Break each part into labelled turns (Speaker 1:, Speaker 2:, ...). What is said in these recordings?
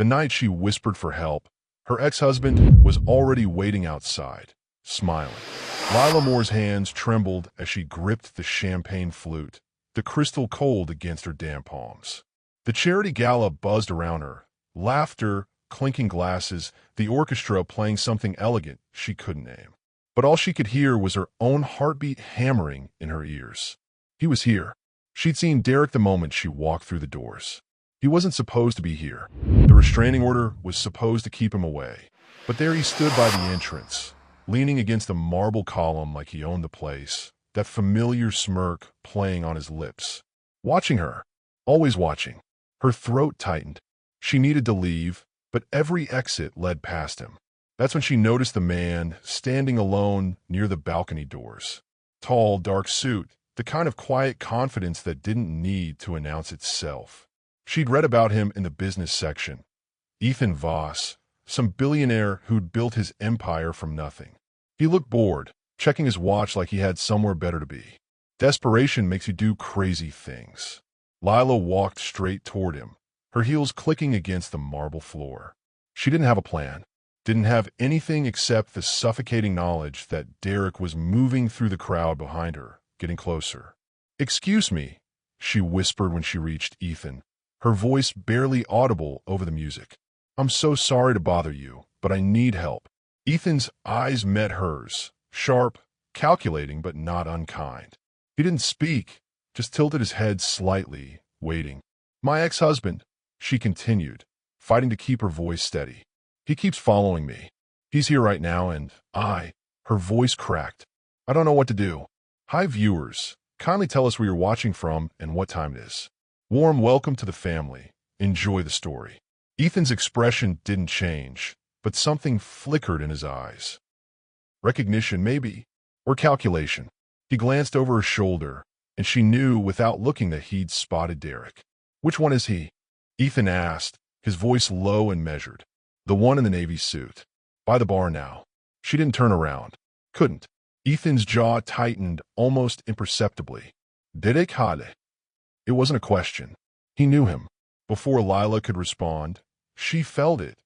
Speaker 1: The night she whispered for help, her ex-husband was already waiting outside, smiling. Lila Moore's hands trembled as she gripped the champagne flute, the crystal cold against her damp palms. The charity gala buzzed around her, laughter, clinking glasses, the orchestra playing something elegant she couldn't name. But all she could hear was her own heartbeat hammering in her ears. He was here. She'd seen Derek the moment she walked through the doors. He wasn't supposed to be here. The restraining order was supposed to keep him away. But there he stood by the entrance, leaning against the marble column like he owned the place, that familiar smirk playing on his lips. Watching her. Always watching. Her throat tightened. She needed to leave, but every exit led past him. That's when she noticed the man standing alone near the balcony doors. Tall, dark suit, the kind of quiet confidence that didn't need to announce itself. She'd read about him in the business section. Ethan Voss, some billionaire who'd built his empire from nothing. He looked bored, checking his watch like he had somewhere better to be. Desperation makes you do crazy things. Lila walked straight toward him, her heels clicking against the marble floor. She didn't have a plan. Didn't have anything except the suffocating knowledge that Derek was moving through the crowd behind her, getting closer. "Excuse me," she whispered when she reached Ethan, her voice barely audible over the music. "I'm so sorry to bother you, but I need help." Ethan's eyes met hers, sharp, calculating but not unkind. He didn't speak, just tilted his head slightly, waiting. "My ex-husband," she continued, fighting to keep her voice steady. "He keeps following me. He's here right now and her voice cracked. "I don't know what to do. Hi viewers, kindly tell us where you're watching from and what time it is. Warm welcome to the family. Enjoy the story." Ethan's expression didn't change, but something flickered in his eyes. Recognition maybe, or calculation. He glanced over her shoulder, and she knew without looking that he'd spotted Derek. "Which one is he?" Ethan asked, his voice low and measured. "The one in the navy suit. By the bar now." She didn't turn around. Couldn't. Ethan's jaw tightened almost imperceptibly. Derek Hale. It wasn't a question. He knew him. Before Lila could respond, she felt it.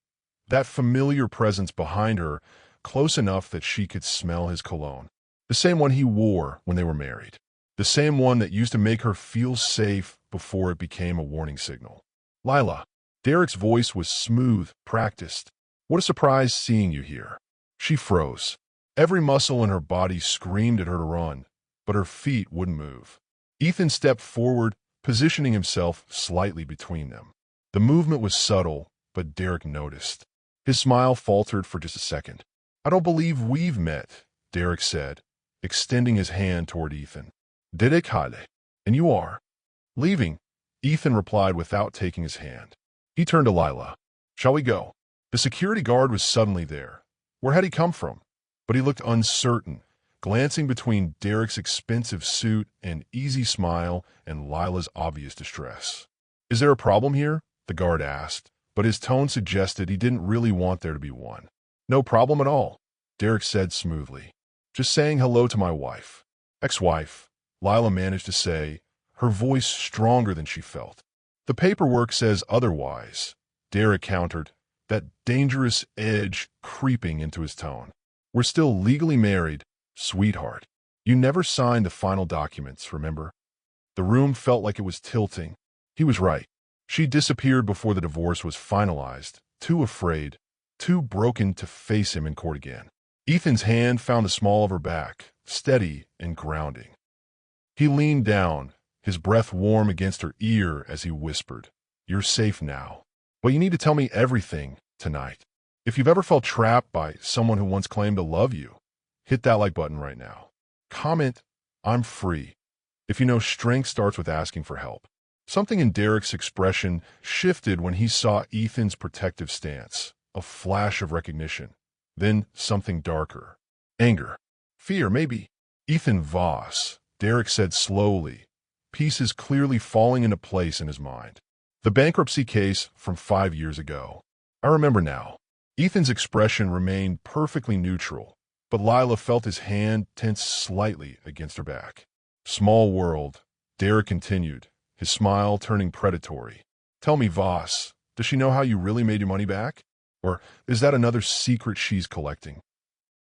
Speaker 1: That familiar presence behind her, close enough that she could smell his cologne. The same one he wore when they were married. The same one that used to make her feel safe before it became a warning signal. "Lila." Derek's voice was smooth, practiced. "What a surprise seeing you here." She froze. Every muscle in her body screamed at her to run, but her feet wouldn't move. Ethan stepped forward, positioning himself slightly between them. The movement was subtle, but Derek noticed. His smile faltered for just a second. "I don't believe we've met," Derek said, extending his hand toward Ethan. "Derek Hale. And you are?" "Leaving," Ethan replied without taking his hand. He turned to Lila. "Shall we go?" The security guard was suddenly there. Where had he come from? But he looked uncertain, glancing between Derek's expensive suit and easy smile and Lila's obvious distress. "Is there a problem here?" the guard asked, but his tone suggested he didn't really want there to be one. "No problem at all," Derek said smoothly. "Just saying hello to my wife." "Ex-wife," Lila managed to say, her voice stronger than she felt. "The paperwork says otherwise," Derek countered, that dangerous edge creeping into his tone. "We're still legally married, sweetheart. You never signed the final documents, remember?" The room felt like it was tilting. He was right. She disappeared before the divorce was finalized, too afraid, too broken to face him in court again. Ethan's hand found the small of her back, steady and grounding. He leaned down, his breath warm against her ear as he whispered, "You're safe now. But you need to tell me everything tonight. If you've ever felt trapped by someone who once claimed to love you, hit that like button right now. Comment, 'I'm free,' if you know strength starts with asking for help." Something in Derek's expression shifted when he saw Ethan's protective stance, a flash of recognition, then something darker. Anger. Fear, maybe. "Ethan Voss," Derek said slowly, pieces clearly falling into place in his mind. "The bankruptcy case from 5 years ago. I remember now." Ethan's expression remained perfectly neutral, but Lila felt his hand tense slightly against her back. "Small world," Derek continued, his smile turning predatory. "Tell me, Voss, Does she know how you really made your money back? Or is that another secret she's collecting?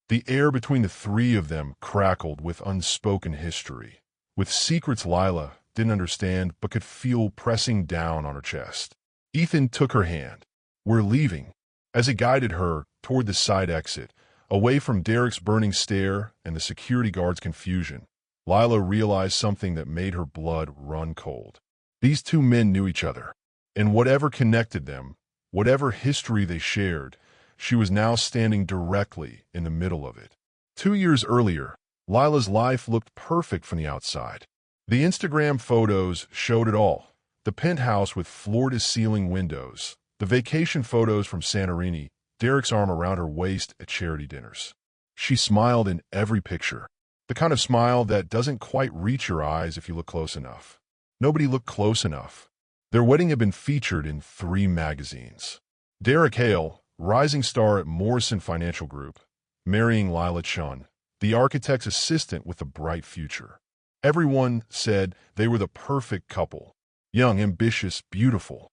Speaker 1: The air between the three of them crackled with unspoken history, with secrets Lila didn't understand but could feel pressing down on her chest. Ethan took her hand. "We're leaving," as he guided her toward the side exit, away from Derek's burning stare and the security guard's confusion. Lila realized something that made her blood run cold. These two men knew each other, and whatever connected them, whatever history they shared, she was now standing directly in the middle of it. 2 years earlier, Lila's life looked perfect from the outside. The Instagram photos showed it all. The penthouse with floor-to-ceiling windows, the vacation photos from Santorini, Derek's arm around her waist at charity dinners. She smiled in every picture, the kind of smile that doesn't quite reach your eyes if you look close enough. Nobody looked close enough. Their wedding had been featured in 3 magazines. Derek Hale, rising star at Morrison Financial Group, marrying Lila Chun, the architect's assistant with a bright future. Everyone said they were the perfect couple. Young, ambitious, beautiful.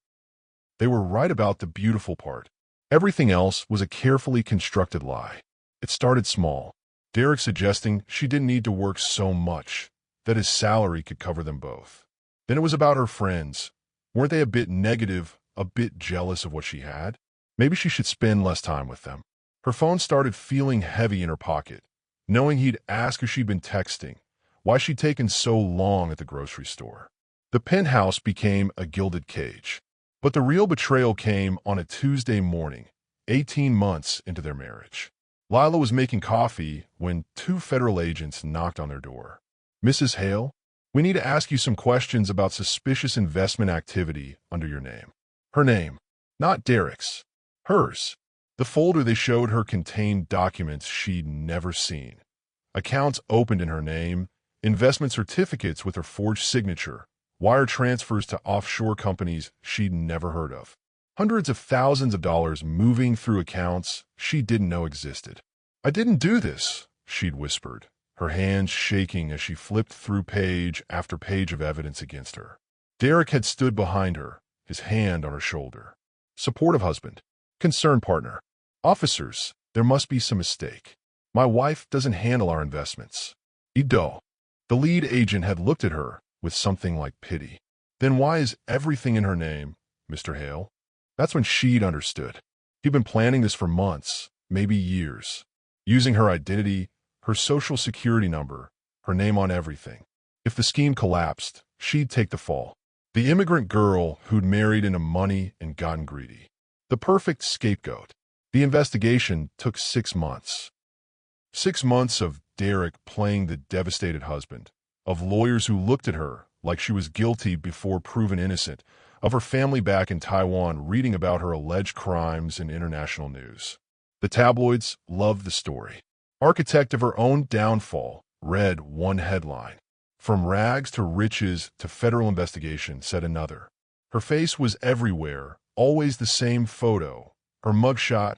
Speaker 1: They were right about the beautiful part. Everything else was a carefully constructed lie. It started small. Derek suggesting she didn't need to work so much, that his salary could cover them both. Then it was about her friends. Weren't they a bit negative, a bit jealous of what she had? Maybe she should spend less time with them. Her phone started feeling heavy in her pocket, knowing he'd ask if she'd been texting, why she'd taken so long at the grocery store. The penthouse became a gilded cage. But the real betrayal came on a Tuesday morning, 18 months into their marriage. Lila was making coffee when 2 federal agents knocked on their door. "Mrs. Hale, we need to ask you some questions about suspicious investment activity under your name." Her name, not Derek's, hers. The folder they showed her contained documents she'd never seen. Accounts opened in her name, investment certificates with her forged signature, wire transfers to offshore companies she'd never heard of. Hundreds of thousands of dollars moving through accounts she didn't know existed. "I didn't do this," she'd whispered, her hands shaking as she flipped through page after page of evidence against her. Derek had stood behind her, his hand on her shoulder. Supportive husband, concerned partner. "Officers, there must be some mistake. My wife doesn't handle our investments." Ido. The lead agent had looked at her with something like pity. "Then why is everything in her name, Mr. Hale?" That's when she'd understood. He'd been planning this for months, maybe years, using her identity, her social security number, her name on everything. If the scheme collapsed, she'd take the fall. The immigrant girl who'd married into money and gotten greedy. The perfect scapegoat. The investigation took 6 months. 6 months of Derek playing the devastated husband, of lawyers who looked at her like she was guilty before proven innocent, of her family back in Taiwan reading about her alleged crimes in international news. The tabloids loved the story. Architect of her own downfall read one headline. From rags to riches to federal investigation, said another. Her face was everywhere, always the same photo. Her mugshot,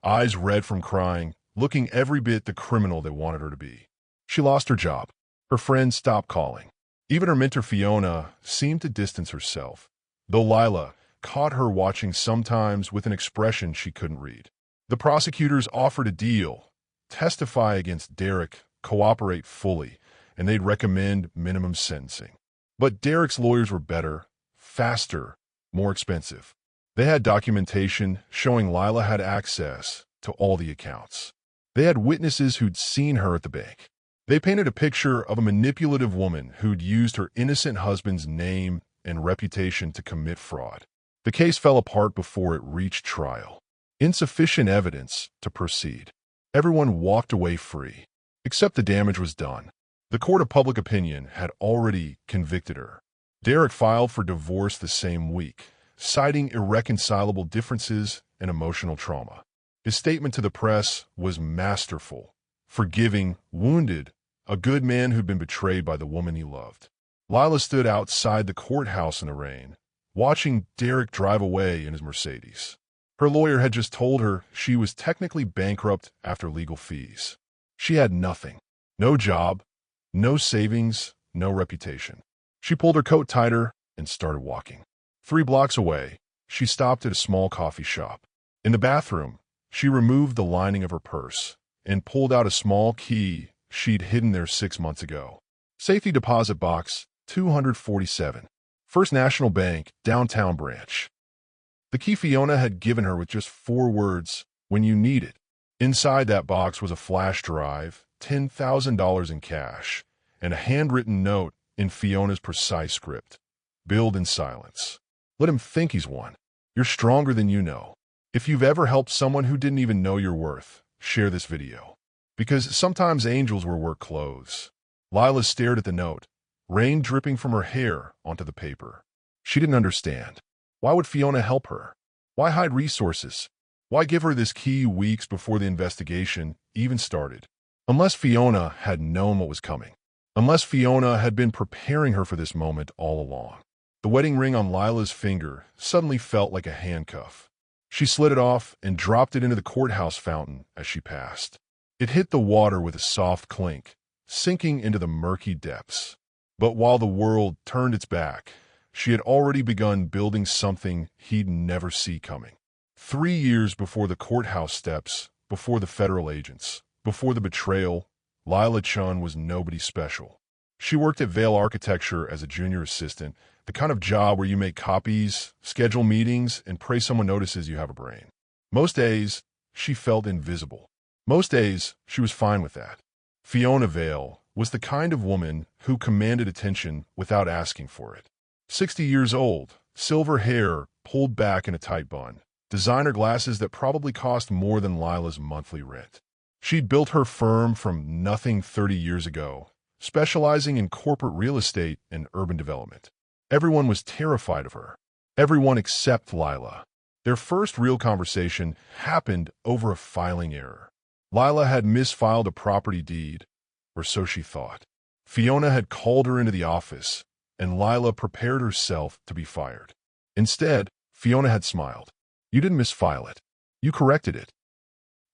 Speaker 1: eyes red from crying, looking every bit the criminal they wanted her to be. She lost her job. Her friends stopped calling. Even her mentor Fiona seemed to distance herself, though Lila caught her watching sometimes with an expression she couldn't read. The prosecutors offered a deal, testify against Derek, cooperate fully, and they'd recommend minimum sentencing. But Derek's lawyers were better, faster, more expensive. They had documentation showing Lila had access to all the accounts. They had witnesses who'd seen her at the bank. They painted a picture of a manipulative woman who'd used her innocent husband's name and reputation to commit fraud. The case fell apart before it reached trial. Insufficient evidence to proceed. Everyone walked away free, except the damage was done. The court of public opinion had already convicted her. Derek filed for divorce the same week, citing irreconcilable differences and emotional trauma. His statement to the press was masterful, forgiving, wounded, a good man who'd been betrayed by the woman he loved. Lila stood outside the courthouse in the rain, watching Derek drive away in his Mercedes. Her lawyer had just told her she was technically bankrupt after legal fees. She had nothing. No job, no savings, no reputation. She pulled her coat tighter and started walking. 3 blocks away, she stopped at a small coffee shop. In the bathroom, she removed the lining of her purse and pulled out a small key she'd hidden there 6 months ago. Safety deposit box 247. First National Bank, downtown branch. The key Fiona had given her with just 4 words, "When you need it." Inside that box was a flash drive, $10,000 in cash, and a handwritten note in Fiona's precise script. Build in silence. Let him think he's won. You're stronger than you know. If you've ever helped someone who didn't even know your worth, share this video. Because sometimes angels wear work clothes. Lila stared at the note, rain dripping from her hair onto the paper. She didn't understand. Why would Fiona help her? Why hide resources? Why give her this key weeks before the investigation even started? Unless Fiona had known what was coming. Unless Fiona had been preparing her for this moment all along. The wedding ring on Lila's finger suddenly felt like a handcuff. She slid it off and dropped it into the courthouse fountain as she passed. It hit the water with a soft clink, sinking into the murky depths. But while the world turned its back, she had already begun building something he'd never see coming. 3 years before the courthouse steps, before the federal agents, before the betrayal, Lila Chun was nobody special. She worked at Vale Architecture as a junior assistant, the kind of job where you make copies, schedule meetings, and pray someone notices you have a brain. Most days, she felt invisible. Most days, she was fine with that. Fiona Vale was the kind of woman who commanded attention without asking for it. 60 years old, silver hair pulled back in a tight bun, designer glasses that probably cost more than Lila's monthly rent. She'd built her firm from nothing 30 years ago, specializing in corporate real estate and urban development. Everyone was terrified of her. Everyone except Lila. Their first real conversation happened over a filing error. Lila had misfiled a property deed, or so she thought. Fiona had called her into the office, and Lila prepared herself to be fired. Instead, Fiona had smiled. You didn't misfile it. You corrected it.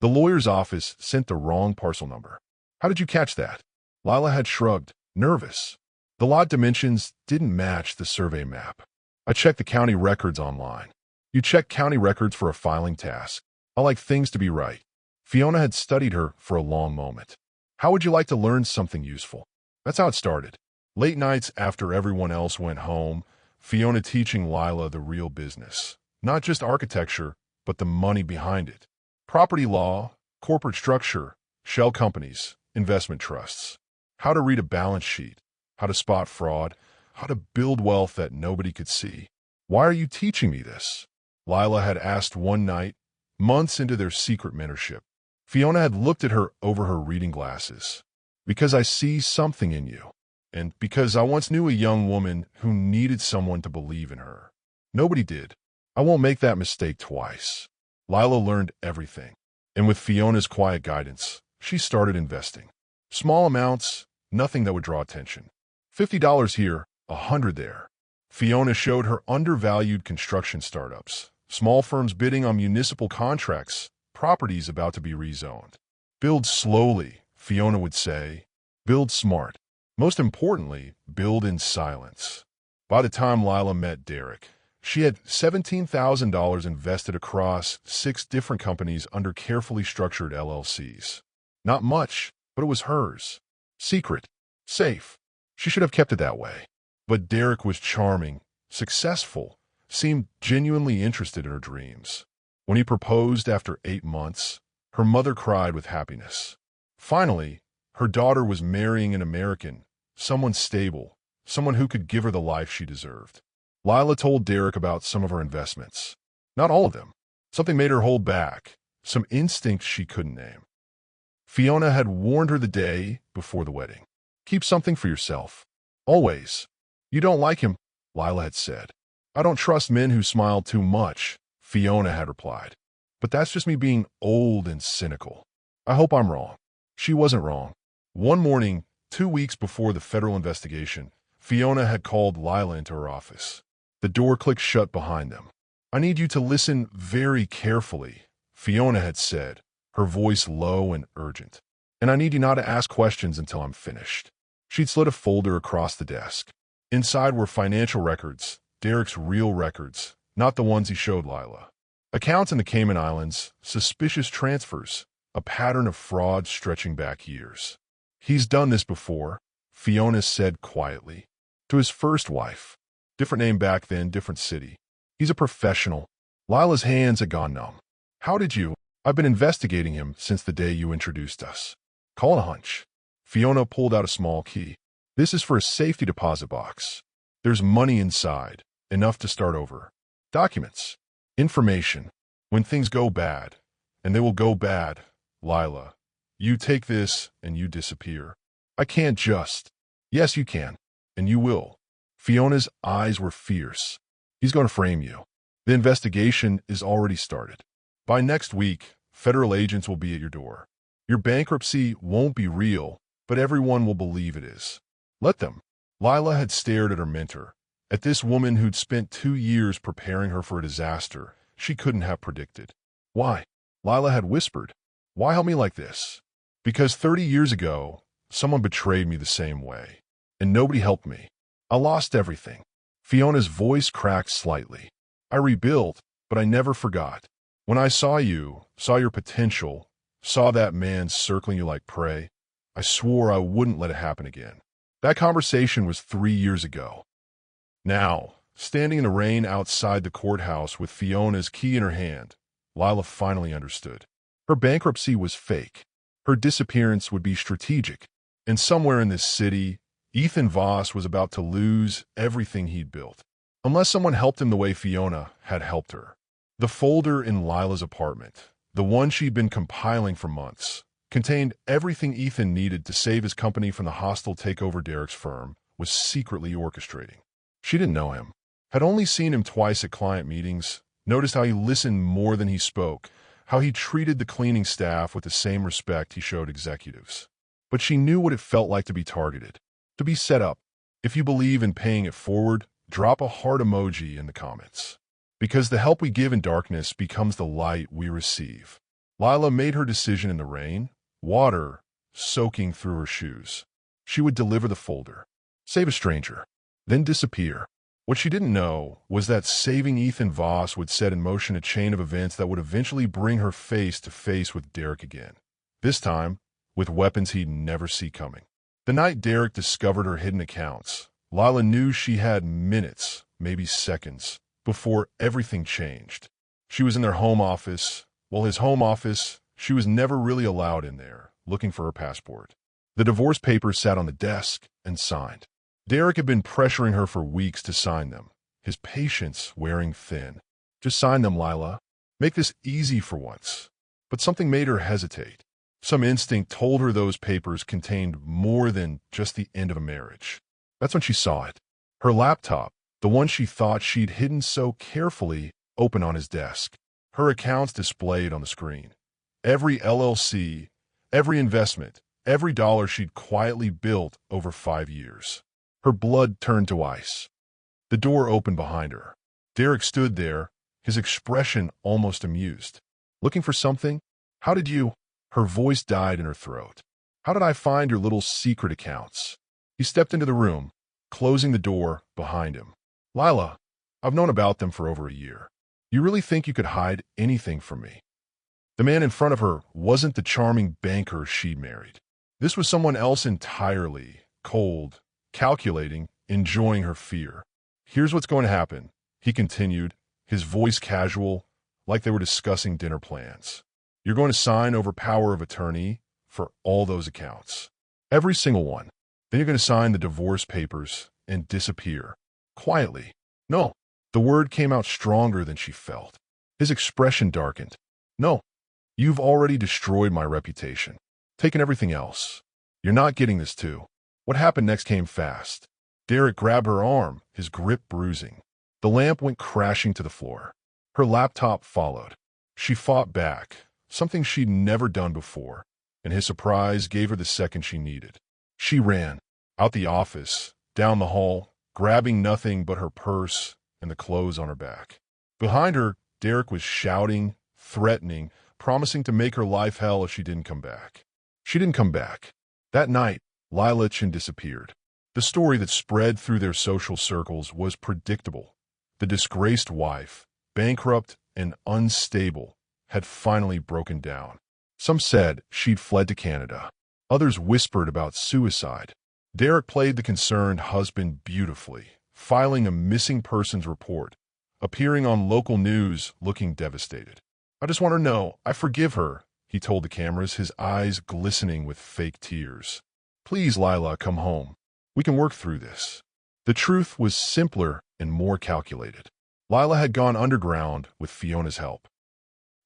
Speaker 1: The lawyer's office sent the wrong parcel number. How did you catch that? Lila had shrugged, nervous. The lot dimensions didn't match the survey map. I checked the county records online. You check county records for a filing task. I like things to be right. Fiona had studied her for a long moment. How would you like to learn something useful? That's how it started. Late nights after everyone else went home, Fiona teaching Lila the real business. Not just architecture, but the money behind it. Property law, corporate structure, shell companies, investment trusts. How to read a balance sheet, how to spot fraud, how to build wealth that nobody could see. Why are you teaching me this? Lila had asked one night, months into their secret mentorship. Fiona had looked at her over her reading glasses. Because I see something in you. And because I once knew a young woman who needed someone to believe in her. Nobody did. I won't make that mistake twice. Lila learned everything. And with Fiona's quiet guidance, she started investing. Small amounts, nothing that would draw attention. $50 here, $100 there. Fiona showed her undervalued construction startups, small firms bidding on municipal contracts, properties about to be rezoned. Build slowly, Fiona would say. Build smart. Most importantly, build in silence. By the time Lila met Derek, she had $17,000 invested across 6 different companies under carefully structured LLCs. Not much, but it was hers. Secret. Safe. She should have kept it that way. But Derek was charming, successful, seemed genuinely interested in her dreams. When he proposed after 8 months, her mother cried with happiness. Finally, her daughter was marrying an American, someone stable, someone who could give her the life she deserved. Lila told Derek about some of her investments. Not all of them. Something made her hold back, some instinct she couldn't name. Fiona had warned her the day before the wedding. Keep something for yourself. Always. You don't like him, Lila had said. I don't trust men who smile too much, Fiona had replied. But that's just me being old and cynical. I hope I'm wrong. She wasn't wrong. One morning, 2 weeks before the federal investigation, Fiona had called Lila into her office. The door clicked shut behind them. I need you to listen very carefully, Fiona had said, her voice low and urgent. And I need you not to ask questions until I'm finished. She'd slid a folder across the desk. Inside were financial records, Derek's real records, not the ones he showed Lila. Accounts in the Cayman Islands, suspicious transfers, a pattern of fraud stretching back years. He's done this before, Fiona said quietly. To his first wife. Different name back then, different city. He's a professional. Lila's hands had gone numb. How did you? I've been investigating him since the day you introduced us. Call it a hunch. Fiona pulled out a small key. This is for a safety deposit box. There's money inside, enough to start over. Documents. Information. When things go bad, and they will go bad, Lila, you take this and you disappear. I can't just. Yes, you can. And you will. Fiona's eyes were fierce. He's going to frame you. The investigation is already started. By next week, federal agents will be at your door. Your bankruptcy won't be real, but everyone will believe it is. Let them. Lila had stared at her mentor, at this woman who'd spent 2 years preparing her for a disaster she couldn't have predicted. Why? Lila had whispered. Why help me like this? Because 30 years ago, someone betrayed me the same way. And nobody helped me. I lost everything. Fiona's voice cracked slightly. I rebuilt, but I never forgot. When I saw you, saw your potential, saw that man circling you like prey, I swore I wouldn't let it happen again. That conversation was 3 years ago. Now, standing in the rain outside the courthouse with Fiona's key in her hand, Lila finally understood. Her bankruptcy was fake. Her disappearance would be strategic. And somewhere in this city, Ethan Voss was about to lose everything he'd built. Unless someone helped him the way Fiona had helped her. The folder in Lila's apartment, the one she'd been compiling for months, contained everything Ethan needed to save his company from the hostile takeover Derek's firm was secretly orchestrating. She didn't know him, had only seen him twice at client meetings, noticed how he listened more than he spoke, how he treated the cleaning staff with the same respect he showed executives. But she knew what it felt like to be targeted, to be set up. If you believe in paying it forward, drop a heart emoji in the comments. Because the help we give in darkness becomes the light we receive. Lila made her decision in the rain, water soaking through her shoes. She would deliver the folder, save a stranger, then disappear. What she didn't know was that saving Ethan Voss would set in motion a chain of events that would eventually bring her face to face with Derek again. This time, with weapons he'd never see coming. The night Derek discovered her hidden accounts, Lila knew she had minutes, maybe seconds, before everything changed. She was in their home office. Well, his home office, she was never really allowed in there, looking for her passport. The divorce papers sat on the desk and signed. Derek had been pressuring her for weeks to sign them, his patience wearing thin. Just sign them, Lila. Make this easy for once. But something made her hesitate. Some instinct told her those papers contained more than just the end of a marriage. That's when she saw it. Her laptop, the one she thought she'd hidden so carefully, open on his desk. Her accounts displayed on the screen. Every LLC, every investment, every dollar she'd quietly built over 5 years. Her blood turned to ice. The door opened behind her. Derek stood there, his expression almost amused. Looking for something? How did you? Her voice died in her throat. How did I find your little secret accounts? He stepped into the room, closing the door behind him. Lila, I've known about them for over a year. You really think you could hide anything from me? The man in front of her wasn't the charming banker she'd married. This was someone else entirely, cold, calculating, enjoying her fear. Here's what's going to happen, he continued, his voice casual, like they were discussing dinner plans. You're going to sign over power of attorney for all those accounts. Every single one. Then you're going to sign the divorce papers and disappear. Quietly. No. The word came out stronger than she felt. His expression darkened. No. You've already destroyed my reputation. Taken everything else. You're not getting this too. What happened next came fast. Derek grabbed her arm, his grip bruising. The lamp went crashing to the floor. Her laptop followed. She fought back, something she'd never done before, and his surprise gave her the second she needed. She ran, out the office, down the hall, grabbing nothing but her purse and the clothes on her back. Behind her, Derek was shouting, threatening, promising to make her life hell if she didn't come back. She didn't come back. That night, Lila Chin disappeared. The story that spread through their social circles was predictable. The disgraced wife, bankrupt and unstable, had finally broken down. Some said she'd fled to Canada. Others whispered about suicide. Derek played the concerned husband beautifully, filing a missing persons report, appearing on local news looking devastated. "I just want her to know I forgive her," he told the cameras, his eyes glistening with fake tears. "Please, Lila, come home. We can work through this." The truth was simpler and more calculated. Lila had gone underground with Fiona's help.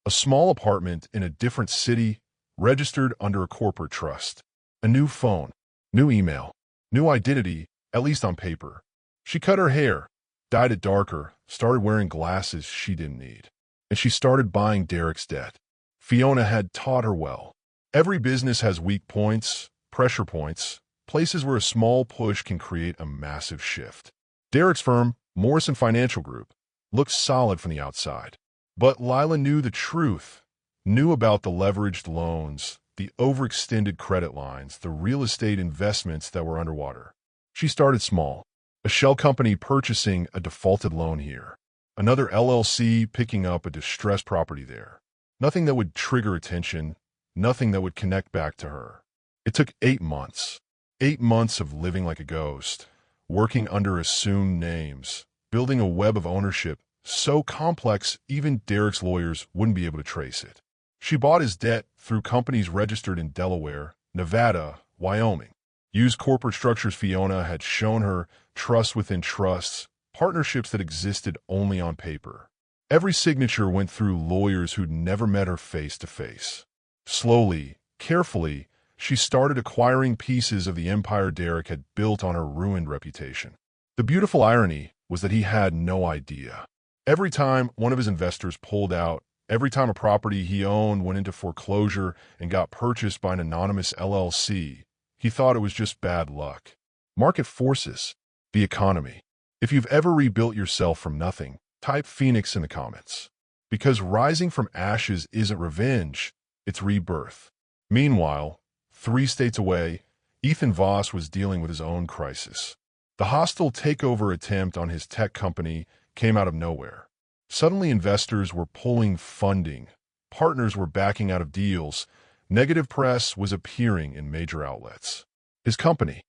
Speaker 1: A small apartment in a different city, registered under a corporate trust. A new phone, new email, new identity, at least on paper. She cut her hair, dyed it darker, started wearing glasses she didn't need. And she started buying Derek's debt. Fiona had taught her well. Every business has weak points, pressure points, places where a small push can create a massive shift. Derek's firm, Morrison Financial Group, looked solid from the outside. But Lila knew the truth, knew about the leveraged loans, the overextended credit lines, the real estate investments that were underwater. She started small, a shell company purchasing a defaulted loan here, another LLC picking up a distressed property there. Nothing that would trigger attention, nothing that would connect back to her. It took 8 months. 8 months of living like a ghost, working under assumed names, building a web of ownership so complex even Derek's lawyers wouldn't be able to trace it. She bought his debt through companies registered in Delaware, Nevada, Wyoming. Used corporate structures Fiona had shown her, trust within trusts, partnerships that existed only on paper. Every signature went through lawyers who'd never met her face to face. Slowly, carefully, she started acquiring pieces of the empire Derek had built on her ruined reputation. The beautiful irony was that he had no idea. Every time one of his investors pulled out, every time a property he owned went into foreclosure and got purchased by an anonymous LLC, he thought it was just bad luck. Market forces, the economy. If you've ever rebuilt yourself from nothing, type Phoenix in the comments. Because rising from ashes isn't revenge, it's rebirth. Meanwhile, 3 states away, Ethan Voss was dealing with his own crisis. The hostile takeover attempt on his tech company came out of nowhere. Suddenly investors were pulling funding, partners were backing out of deals, negative press was appearing in major outlets. His company,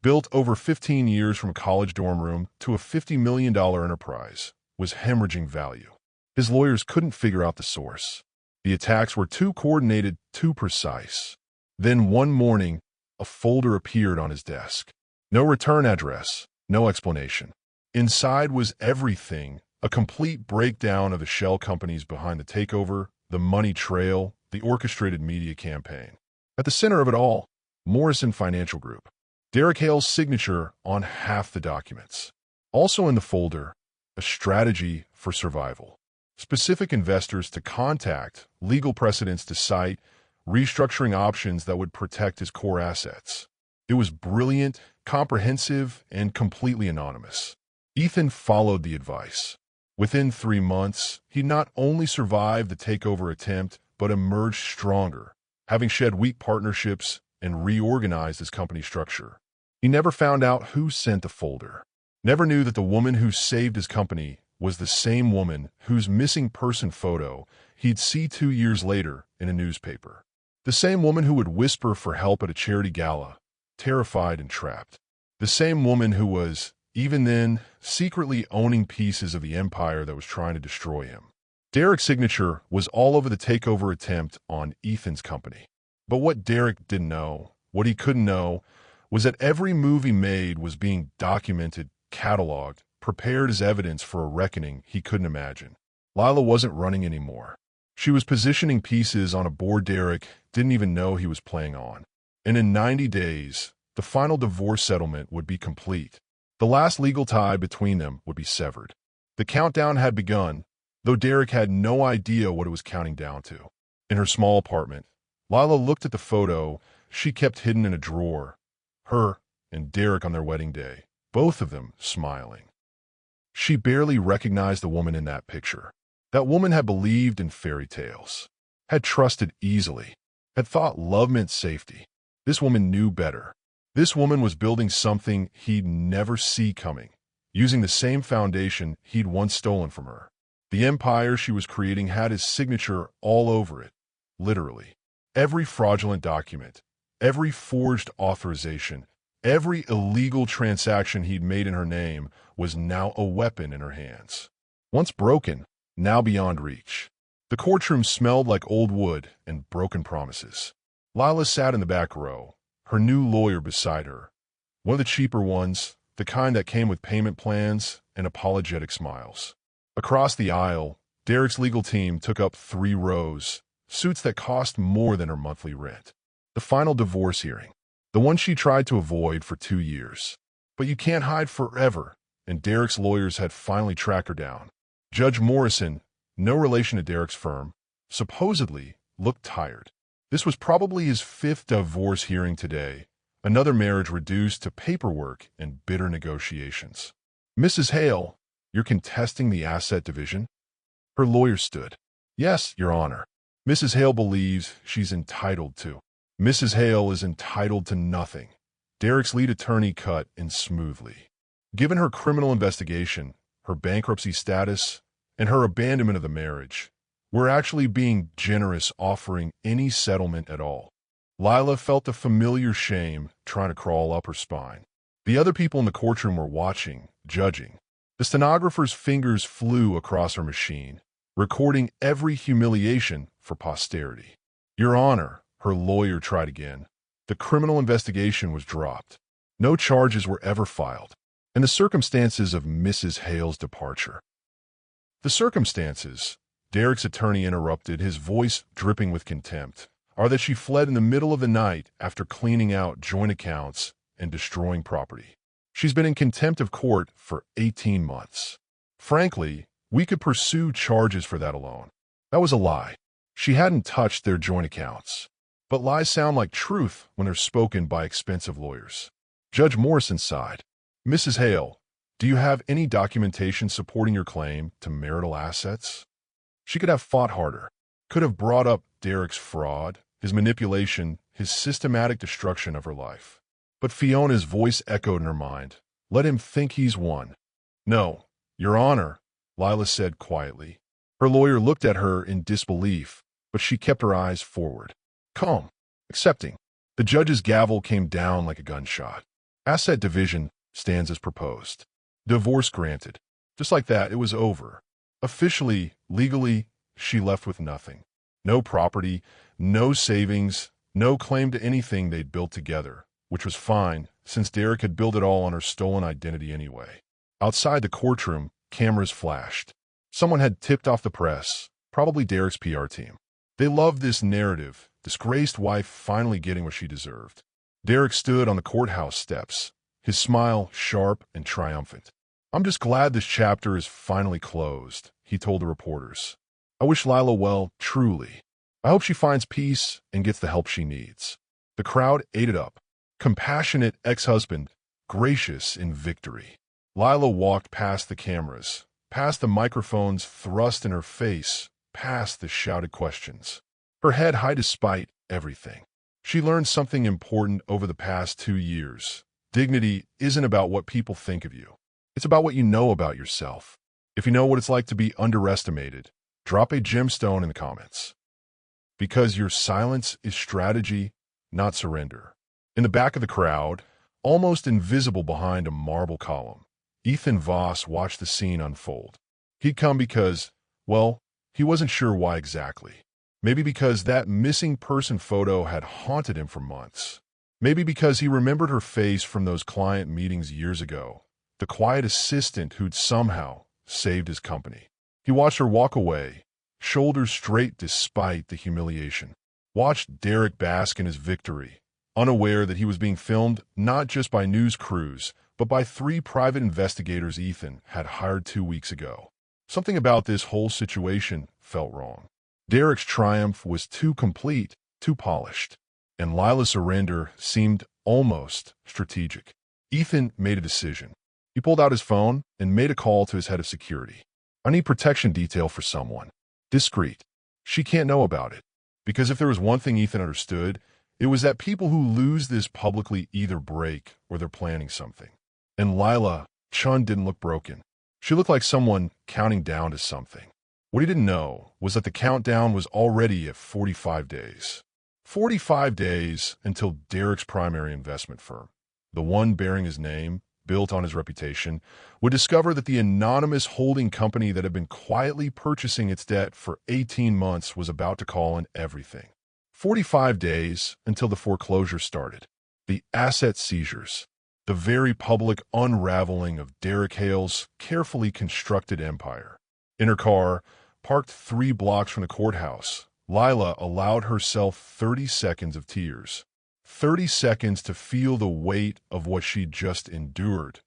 Speaker 1: built over 15 years from a college dorm room to a $50 million enterprise, was hemorrhaging value. His lawyers couldn't figure out the source. The attacks were too coordinated, too precise. Then one morning, a folder appeared on his desk. No return address, no explanation. Inside was everything, a complete breakdown of the shell companies behind the takeover, the money trail, the orchestrated media campaign. At the center of it all, Morrison Financial Group. Derek Hale's signature on half the documents. Also in the folder, a strategy for survival. Specific investors to contact, legal precedents to cite, restructuring options that would protect his core assets. It was brilliant, comprehensive, and completely anonymous. Ethan followed the advice. Within 3 months, he not only survived the takeover attempt, but emerged stronger, having shed weak partnerships and reorganized his company structure. He never found out who sent the folder. Never knew that the woman who saved his company was the same woman whose missing person photo he'd see 2 years later in a newspaper. The same woman who would whisper for help at a charity gala, terrified and trapped. The same woman who was, even then, secretly owning pieces of the empire that was trying to destroy him. Derek's signature was all over the takeover attempt on Ethan's company. But what Derek didn't know, what he couldn't know, was that every move he made was being documented, cataloged, prepared as evidence for a reckoning he couldn't imagine. Lila wasn't running anymore. She was positioning pieces on a board Derek didn't even know he was playing on. And in 90 days, the final divorce settlement would be complete. The last legal tie between them would be severed. The countdown had begun, though Derek had no idea what it was counting down to. In her small apartment, Lila looked at the photo she kept hidden in a drawer. Her and Derek on their wedding day, both of them smiling. She barely recognized the woman in that picture. That woman had believed in fairy tales, had trusted easily, had thought love meant safety. This woman knew better. This woman was building something he'd never see coming, using the same foundation he'd once stolen from her. The empire she was creating had his signature all over it, literally. Every fraudulent document, every forged authorization, every illegal transaction he'd made in her name was now a weapon in her hands. Once broken, now beyond reach. The courtroom smelled like old wood and broken promises. Lila sat in the back row, her new lawyer beside her. One of the cheaper ones, the kind that came with payment plans and apologetic smiles. Across the aisle, Derek's legal team took up 3 rows, suits that cost more than her monthly rent. The final divorce hearing, the one she tried to avoid for 2 years. But you can't hide forever, and Derek's lawyers had finally tracked her down. Judge Morrison, no relation to Derek's firm, supposedly looked tired. This was probably his 5th divorce hearing today, another marriage reduced to paperwork and bitter negotiations. Mrs. Hale, you're contesting the asset division? Her lawyer stood. Yes, Your Honor. Mrs. Hale believes she's entitled to. Mrs. Hale is entitled to nothing. Derek's lead attorney cut in smoothly. Given her criminal investigation, her bankruptcy status, and her abandonment of the marriage, we're actually being generous offering any settlement at all. Lila felt a familiar shame trying to crawl up her spine. The other people in the courtroom were watching, judging. The stenographer's fingers flew across her machine, recording every humiliation for posterity. Your Honor, her lawyer tried again. The criminal investigation was dropped. No charges were ever filed. And the circumstances of Mrs. Hale's departure. The circumstances, Derek's attorney interrupted, his voice dripping with contempt, are that she fled in the middle of the night after cleaning out joint accounts and destroying property. She's been in contempt of court for 18 months. Frankly, we could pursue charges for that alone. That was a lie. She hadn't touched their joint accounts. But lies sound like truth when they're spoken by expensive lawyers. Judge Morrison sighed. Mrs. Hale, do you have any documentation supporting your claim to marital assets? She could have fought harder, could have brought up Derek's fraud, his manipulation, his systematic destruction of her life. But Fiona's voice echoed in her mind. Let him think he's won. No, Your Honor, Lila said quietly. Her lawyer looked at her in disbelief, but she kept her eyes forward. Calm, accepting. The judge's gavel came down like a gunshot. Asset division stands as proposed. Divorce granted. Just like that, it was over. Officially, legally, she left with nothing. No property, no savings, no claim to anything they'd built together, which was fine, since Derek had built it all on her stolen identity anyway. Outside the courtroom, cameras flashed. Someone had tipped off the press, probably Derek's PR team. They loved this narrative, disgraced wife finally getting what she deserved. Derek stood on the courthouse steps, his smile sharp and triumphant. I'm just glad this chapter is finally closed, he told the reporters. I wish Lila well, truly. I hope she finds peace and gets the help she needs. The crowd ate it up. Compassionate ex-husband, gracious in victory. Lila walked past the cameras, past the microphones thrust in her face, past the shouted questions. Her head high despite everything. She learned something important over the past 2 years. Dignity isn't about what people think of you. It's about what you know about yourself. If you know what it's like to be underestimated, drop a gemstone in the comments. Because your silence is strategy, not surrender. In the back of the crowd, almost invisible behind a marble column, Ethan Voss watched the scene unfold. He'd come because, well, he wasn't sure why exactly. Maybe because that missing person photo had haunted him for months. Maybe because he remembered her face from those client meetings years ago, the quiet assistant who'd somehow saved his company. He watched her walk away, shoulders straight despite the humiliation. Watched Derek bask in his victory, unaware that he was being filmed not just by news crews, but by 3 private investigators Ethan had hired 2 weeks ago. Something about this whole situation felt wrong. Derek's triumph was too complete, too polished, and Lila's surrender seemed almost strategic. Ethan made a decision. He pulled out his phone and made a call to his head of security. I need protection detail for someone. Discreet. She can't know about it. Because if there was one thing Ethan understood, it was that people who lose this publicly either break or they're planning something. And Lila Chun didn't look broken. She looked like someone counting down to something. What he didn't know was that the countdown was already at 45 days. 45 days until Derek's primary investment firm, the one bearing his name, built on his reputation, would discover that the anonymous holding company that had been quietly purchasing its debt for 18 months was about to call in everything. 45 days until the foreclosure started, the asset seizures, the very public unraveling of Derek Hale's carefully constructed empire. In her car, parked 3 blocks from the courthouse, Lila allowed herself 30 seconds of tears. 30 seconds to feel the weight of what she'd just endured.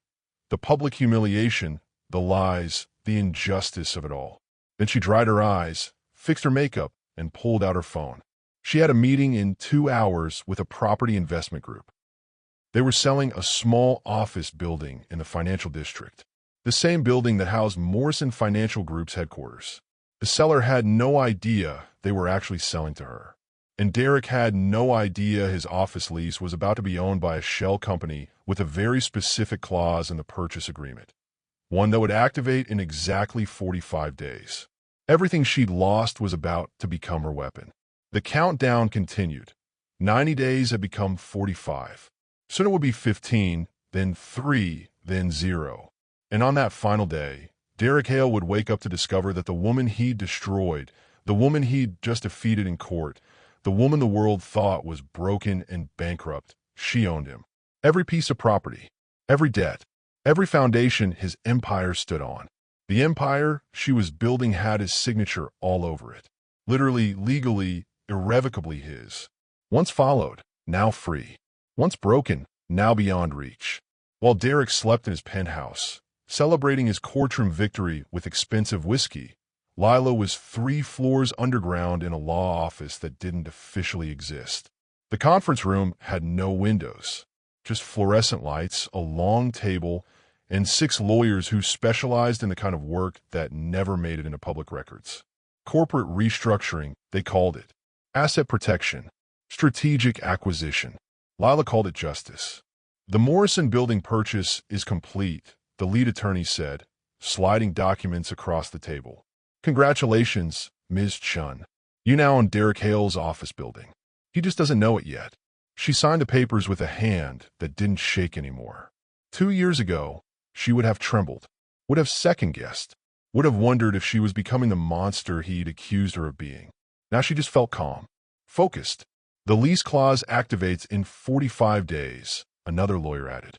Speaker 1: The public humiliation, the lies, the injustice of it all. Then she dried her eyes, fixed her makeup, and pulled out her phone. She had a meeting in 2 hours with a property investment group. They were selling a small office building in the financial district, the same building that housed Morrison Financial Group's headquarters. The seller had no idea they were actually selling to her. And Derek had no idea his office lease was about to be owned by a shell company with a very specific clause in the purchase agreement, one that would activate in exactly 45 days. Everything she'd lost was about to become her weapon. The countdown continued. 90 days had become 45. Soon it would be 15, then 3, then 0. And on that final day, Derek Hale would wake up to discover that the woman he'd destroyed, the woman he'd just defeated in court, the woman the world thought was broken and bankrupt, she owned him. Every piece of property, every debt, every foundation his empire stood on. The empire she was building had his signature all over it. Literally, legally, irrevocably his. Once followed, now free. Once broken, now beyond reach. While Derek slept in his penthouse, celebrating his courtroom victory with expensive whiskey, Lila was 3 floors underground in a law office that didn't officially exist. The conference room had no windows, just fluorescent lights, a long table, and 6 lawyers who specialized in the kind of work that never made it into public records. Corporate restructuring, they called it. Asset protection. Strategic acquisition. Lila called it justice. The Morrison building purchase is complete, the lead attorney said, sliding documents across the table. Congratulations, Ms. Chun. You now own Derek Hale's office building. He just doesn't know it yet. She signed the papers with a hand that didn't shake anymore. 2 years ago, she would have trembled, would have second-guessed, would have wondered if she was becoming the monster he'd accused her of being. Now she just felt calm, focused. The lease clause activates in 45 days, another lawyer added.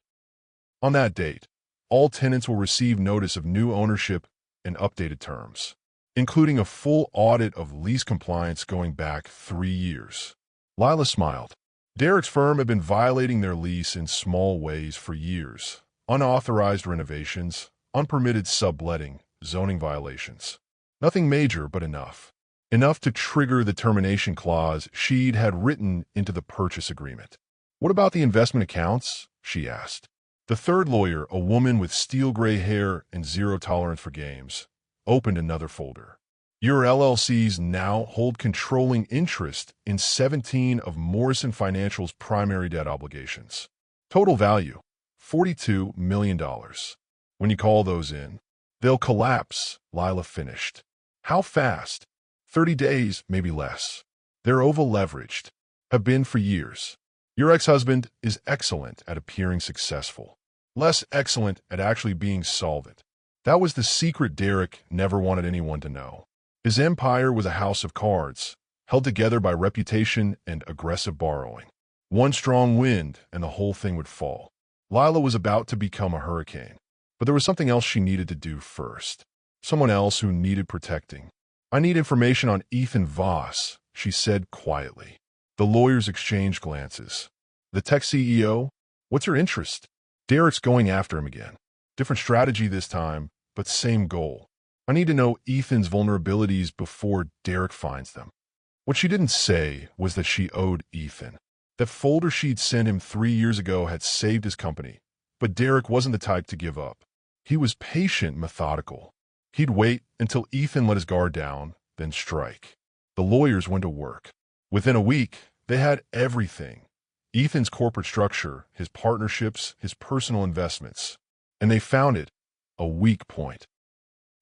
Speaker 1: On that date, all tenants will receive notice of new ownership and updated terms, including a full audit of lease compliance going back 3 years. Lila smiled. Derek's firm had been violating their lease in small ways for years. Unauthorized renovations, unpermitted subletting, zoning violations. Nothing major, but enough. Enough to trigger the termination clause she'd had written into the purchase agreement. What about the investment accounts? She asked. The third lawyer, a woman with steel gray hair and zero tolerance for games, opened another folder. Your LLCs now hold controlling interest in 17 of Morrison Financial's primary debt obligations. Total value, $42 million. When you call those in, they'll collapse, Lila finished. How fast? 30 days, maybe less. They're over-leveraged, have been for years. Your ex-husband is excellent at appearing successful, less excellent at actually being solvent. That was the secret Derek never wanted anyone to know. His empire was a house of cards, held together by reputation and aggressive borrowing. One strong wind and the whole thing would fall. Lila was about to become a hurricane, but there was something else she needed to do first. Someone else who needed protecting. I need information on Ethan Voss, she said quietly. The lawyers exchanged glances. The tech CEO? What's your interest? Derek's going after him again. Different strategy this time, but same goal. I need to know Ethan's vulnerabilities before Derek finds them. What she didn't say was that she owed Ethan. That folder she'd sent him 3 years ago had saved his company, but Derek wasn't the type to give up. He was patient, methodical. He'd wait until Ethan let his guard down, then strike. The lawyers went to work. Within a week, they had everything. Ethan's corporate structure, his partnerships, his personal investments. And they found it, a weak point.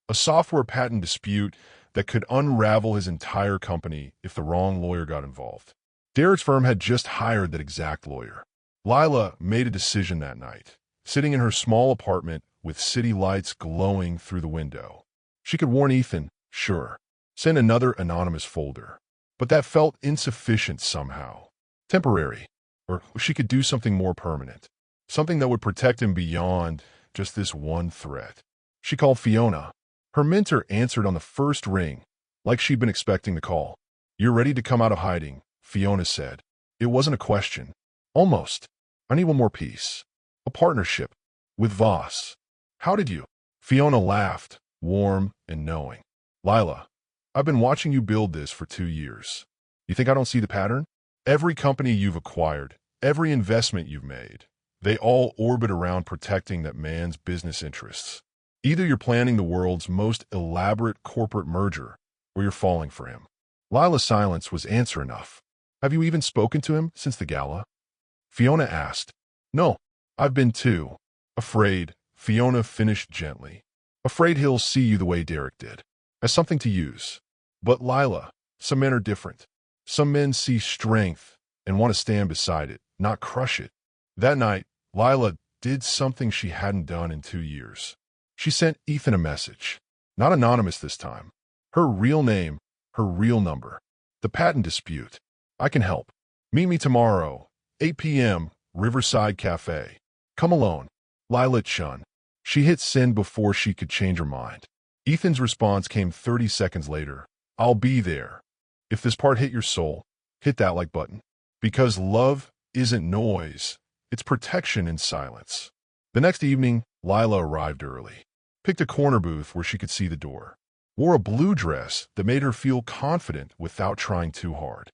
Speaker 1: A software patent dispute that could unravel his entire company if the wrong lawyer got involved. Derek's firm had just hired that exact lawyer. Lila made a decision that night, sitting in her small apartment with city lights glowing through the window. She could warn Ethan, sure, send another anonymous folder, but that felt insufficient somehow. Temporary, or she could do something more permanent, something that would protect him beyond just this one threat. She called Fiona. Her mentor answered on the first ring, like she'd been expecting the call. "You're ready to come out of hiding," Fiona said. It wasn't a question. Almost. "I need one more piece. A partnership. With Voss." "How did you?" Fiona laughed, warm and knowing. "Lila, I've been watching you build this for 2 years. You think I don't see the pattern? Every company you've acquired, every investment you've made, they all orbit around protecting that man's business interests. Either you're planning the world's most elaborate corporate merger, or you're falling for him." Lila's silence was answer enough. "Have you even spoken to him since the gala?" Fiona asked. "No, I've been too afraid," Fiona finished gently. "Afraid he'll see you the way Derek did, as something to use. But Lila, some men are different. Some men see strength and want to stand beside it, not crush it." That night, Lila did something she hadn't done in 2 years. She sent Ethan a message. Not anonymous this time. Her real name, her real number. "The patent dispute. I can help. Meet me tomorrow, 8 p.m., Riverside Cafe. Come alone. Lila Chun." She hit send before she could change her mind. Ethan's response came 30 seconds later. "I'll be there. If this part hit your soul, hit that like button. Because love isn't noise. It's protection in silence." The next evening, Lila arrived early. Picked a corner booth where she could see the door. Wore a blue dress that made her feel confident without trying too hard.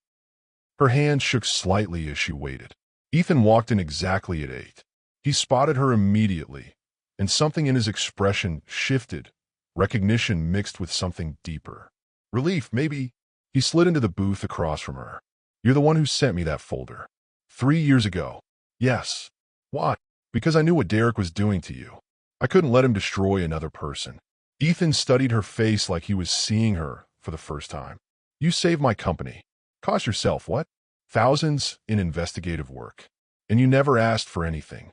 Speaker 1: Her hand shook slightly as she waited. Ethan walked in exactly at 8. He spotted her immediately, and something in his expression shifted, recognition mixed with something deeper. Relief, maybe. He slid into the booth across from her. "You're the one who sent me that folder. 3 years ago." "Yes." "Why?" "Because I knew what Derek was doing to you. I couldn't let him destroy another person." Ethan studied her face like he was seeing her for the first time. "You saved my company. Cost yourself what? Thousands in investigative work. And you never asked for anything."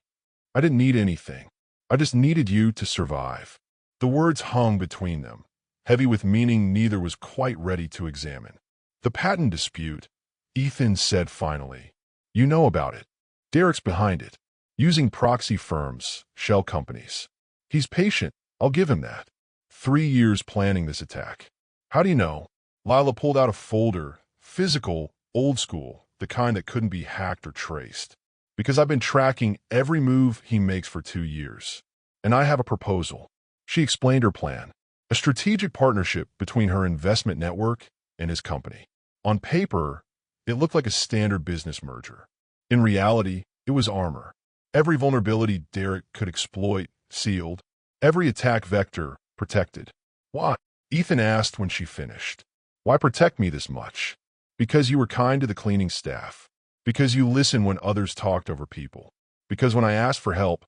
Speaker 1: "I didn't need anything. I just needed you to survive." The words hung between them, heavy with meaning neither was quite ready to examine. "The patent dispute," Ethan said finally. "You know about it. Derek's behind it. Using proxy firms, shell companies. He's patient, I'll give him that. 3 years planning this attack." "How do you know?" Lila pulled out a folder, physical, old school, the kind that couldn't be hacked or traced. "Because I've been tracking every move he makes for 2 years. And I have a proposal." She explained her plan. A strategic partnership between her investment network and his company. On paper, it looked like a standard business merger. In reality, it was armor. Every vulnerability Derek could exploit, sealed. Every attack vector, protected. "Why?" Ethan asked when she finished. "Why protect me this much?" "Because you were kind to the cleaning staff. Because you listened when others talked over people. Because when I asked for help,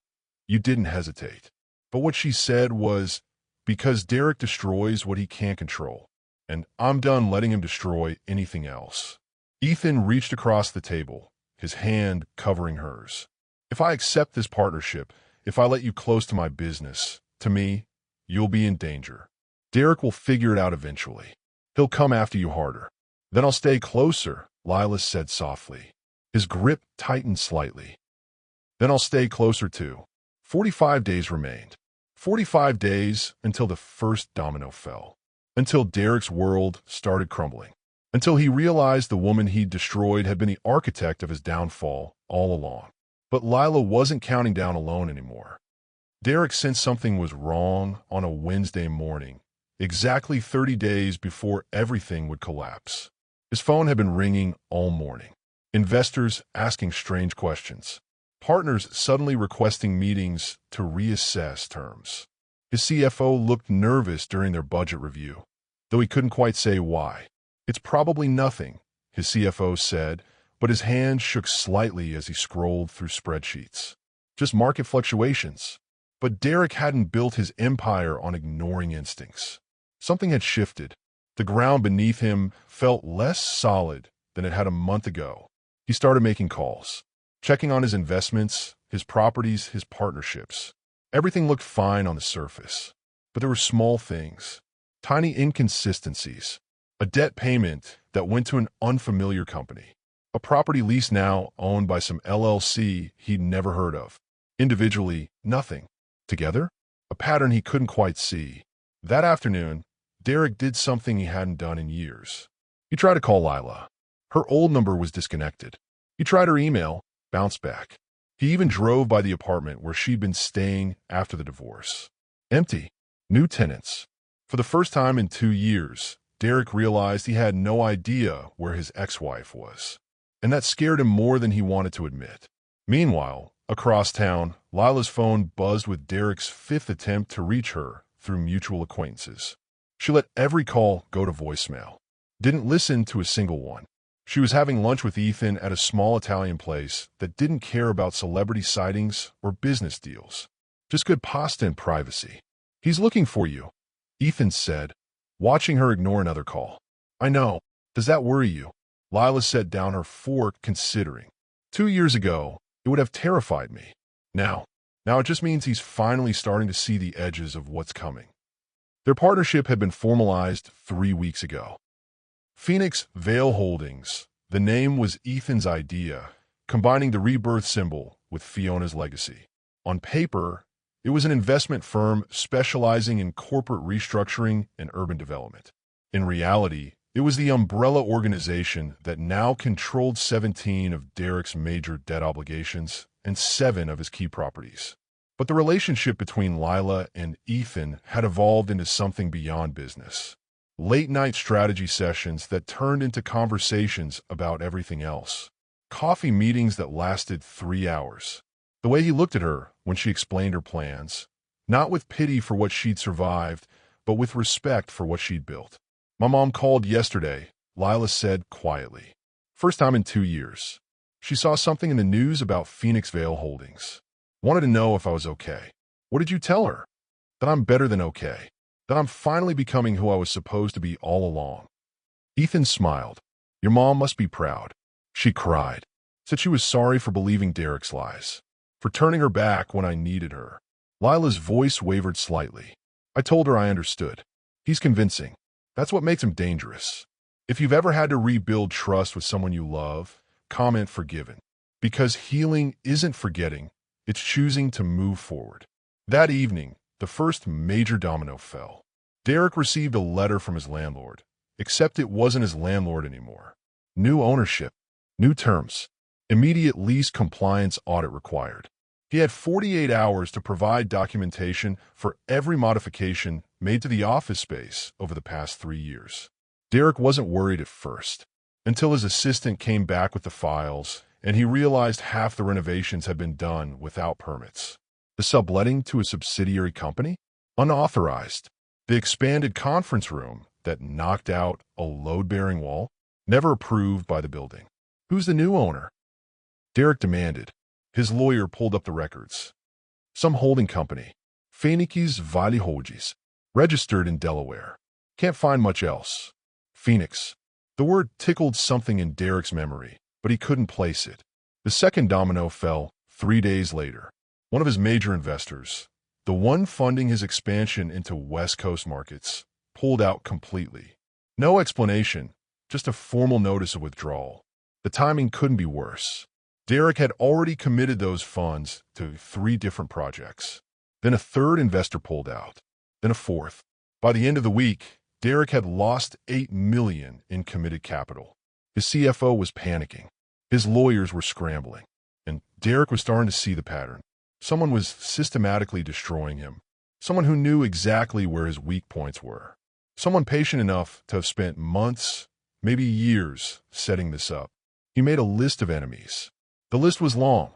Speaker 1: you didn't hesitate." But what she said was, "Because Derek destroys what he can't control. And I'm done letting him destroy anything else." Ethan reached across the table, his hand covering hers. "If I accept this partnership, if I let you close to my business, to me, you'll be in danger. Derek will figure it out eventually. He'll come after you harder. Then I'll stay closer," Lila said softly. His grip tightened slightly. "Then I'll stay closer too." 45 days remained. 45 days until the first domino fell. Until Derek's world started crumbling. Until he realized the woman he'd destroyed had been the architect of his downfall all along. But Lila wasn't counting down alone anymore. Derek sensed something was wrong on a Wednesday morning, exactly 30 days before everything would collapse. His phone had been ringing all morning. Investors asking strange questions. Partners suddenly requesting meetings to reassess terms. His CFO looked nervous during their budget review, though he couldn't quite say why. "It's probably nothing," his CFO said, but his hand shook slightly as he scrolled through spreadsheets. "Just market fluctuations." But Derek hadn't built his empire on ignoring instincts. Something had shifted. The ground beneath him felt less solid than it had a month ago. He started making calls, checking on his investments, his properties, his partnerships. Everything looked fine on the surface, but there were small things, tiny inconsistencies, a debt payment that went to an unfamiliar company, a property lease now owned by some LLC he'd never heard of. Individually, nothing. Together, a pattern he couldn't quite see. That afternoon, Derek did something he hadn't done in years. He tried to call Lila. Her old number was disconnected. He tried her email, bounced back. He even drove by the apartment where she'd been staying after the divorce. Empty. New tenants. For the first time in 2 years, Derek realized he had no idea where his ex-wife was. And that scared him more than he wanted to admit. Meanwhile, across town, Lila's phone buzzed with Derek's 5th attempt to reach her through mutual acquaintances. She let every call go to voicemail. Didn't listen to a single one. She was having lunch with Ethan at a small Italian place that didn't care about celebrity sightings or business deals. Just good pasta and privacy. "He's looking for you," Ethan said, watching her ignore another call. "I know. Does that worry you?" Lila set down her fork, considering. 2 years ago, it would have terrified me. Now it just means he's finally starting to see the edges of what's coming. Their partnership had been formalized 3 weeks ago. Phoenix Vale Holdings. The name was Ethan's idea, combining the rebirth symbol with Fiona's legacy. On paper, it was an investment firm specializing in corporate restructuring and urban development. In reality, it was the umbrella organization that now controlled 17 of Derek's major debt obligations and 7 of his key properties. But the relationship between Lila and Ethan had evolved into something beyond business. Late-night strategy sessions that turned into conversations about everything else. Coffee meetings that lasted 3 hours. The way he looked at her when she explained her plans, not with pity for what she'd survived, but with respect for what she'd built. "My mom called yesterday," Lila said quietly. "First time in 2 years. She saw something in the news about Phoenix Vale Holdings. Wanted to know if I was okay." "What did you tell her?" "That I'm better than okay. That I'm finally becoming who I was supposed to be all along." Ethan smiled. "Your mom must be proud." She cried. Said she was sorry for believing Derek's lies. For turning her back when I needed her. Lila's voice wavered slightly. "I told her I understood. He's convincing. That's what makes him dangerous. If you've ever had to rebuild trust with someone you love, comment forgiven. Because healing isn't forgetting, it's choosing to move forward." That evening, the first major domino fell. Derek received a letter from his landlord, except it wasn't his landlord anymore. New ownership, new terms, immediate lease compliance audit required. He had 48 hours to provide documentation for every modification made to the office space over the past 3 years. Derek wasn't worried at first, until his assistant came back with the files and he realized half the renovations had been done without permits. The subletting to a subsidiary company? Unauthorized. The expanded conference room that knocked out a load-bearing wall? Never approved by the building. Who's the new owner? Derek demanded. His lawyer pulled up the records. Some holding company. Phoenix Vale Holdings. Registered in Delaware. Can't find much else. Phoenix. The word tickled something in Derek's memory, but he couldn't place it. The second domino fell 3 days later. One of his major investors, the one funding his expansion into West Coast markets, pulled out completely. No explanation, just a formal notice of withdrawal. The timing couldn't be worse. Derek had already committed those funds to 3 different projects. Then a third investor pulled out. Then a fourth. By the end of the week, Derek had lost $8 million in committed capital. His CFO was panicking. His lawyers were scrambling. And Derek was starting to see the pattern. Someone was systematically destroying him. Someone who knew exactly where his weak points were. Someone patient enough to have spent months, maybe years, setting this up. He made a list of enemies. The list was long.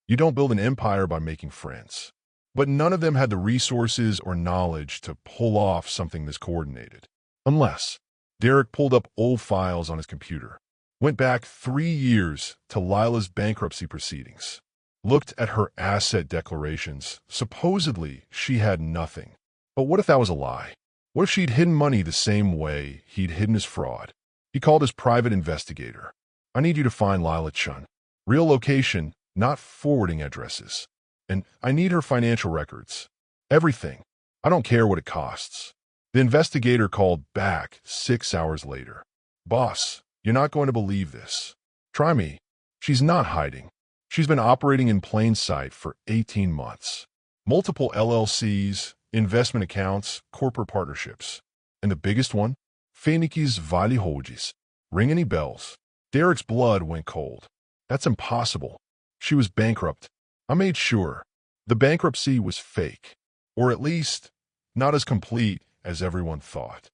Speaker 1: You don't build an empire by making friends. But none of them had the resources or knowledge to pull off something this coordinated. Unless Derek pulled up old files on his computer. Went back 3 years to Lila's bankruptcy proceedings. Looked at her asset declarations. Supposedly, she had nothing. But what if that was a lie? What if she'd hidden money the same way he'd hidden his fraud? He called his private investigator. I need you to find Lila Chun. Real location, not forwarding addresses. And I need her financial records. Everything. I don't care what it costs. The investigator called back 6 hours later. Boss, you're not going to believe this. Try me. She's not hiding. She's been operating in plain sight for 18 months. Multiple LLCs, investment accounts, corporate partnerships. And the biggest one? Phoenix Valley Holdings. Ring any bells? Derek's blood went cold. That's impossible. She was bankrupt. I made sure. The bankruptcy was fake. Or at least, not as complete as everyone thought.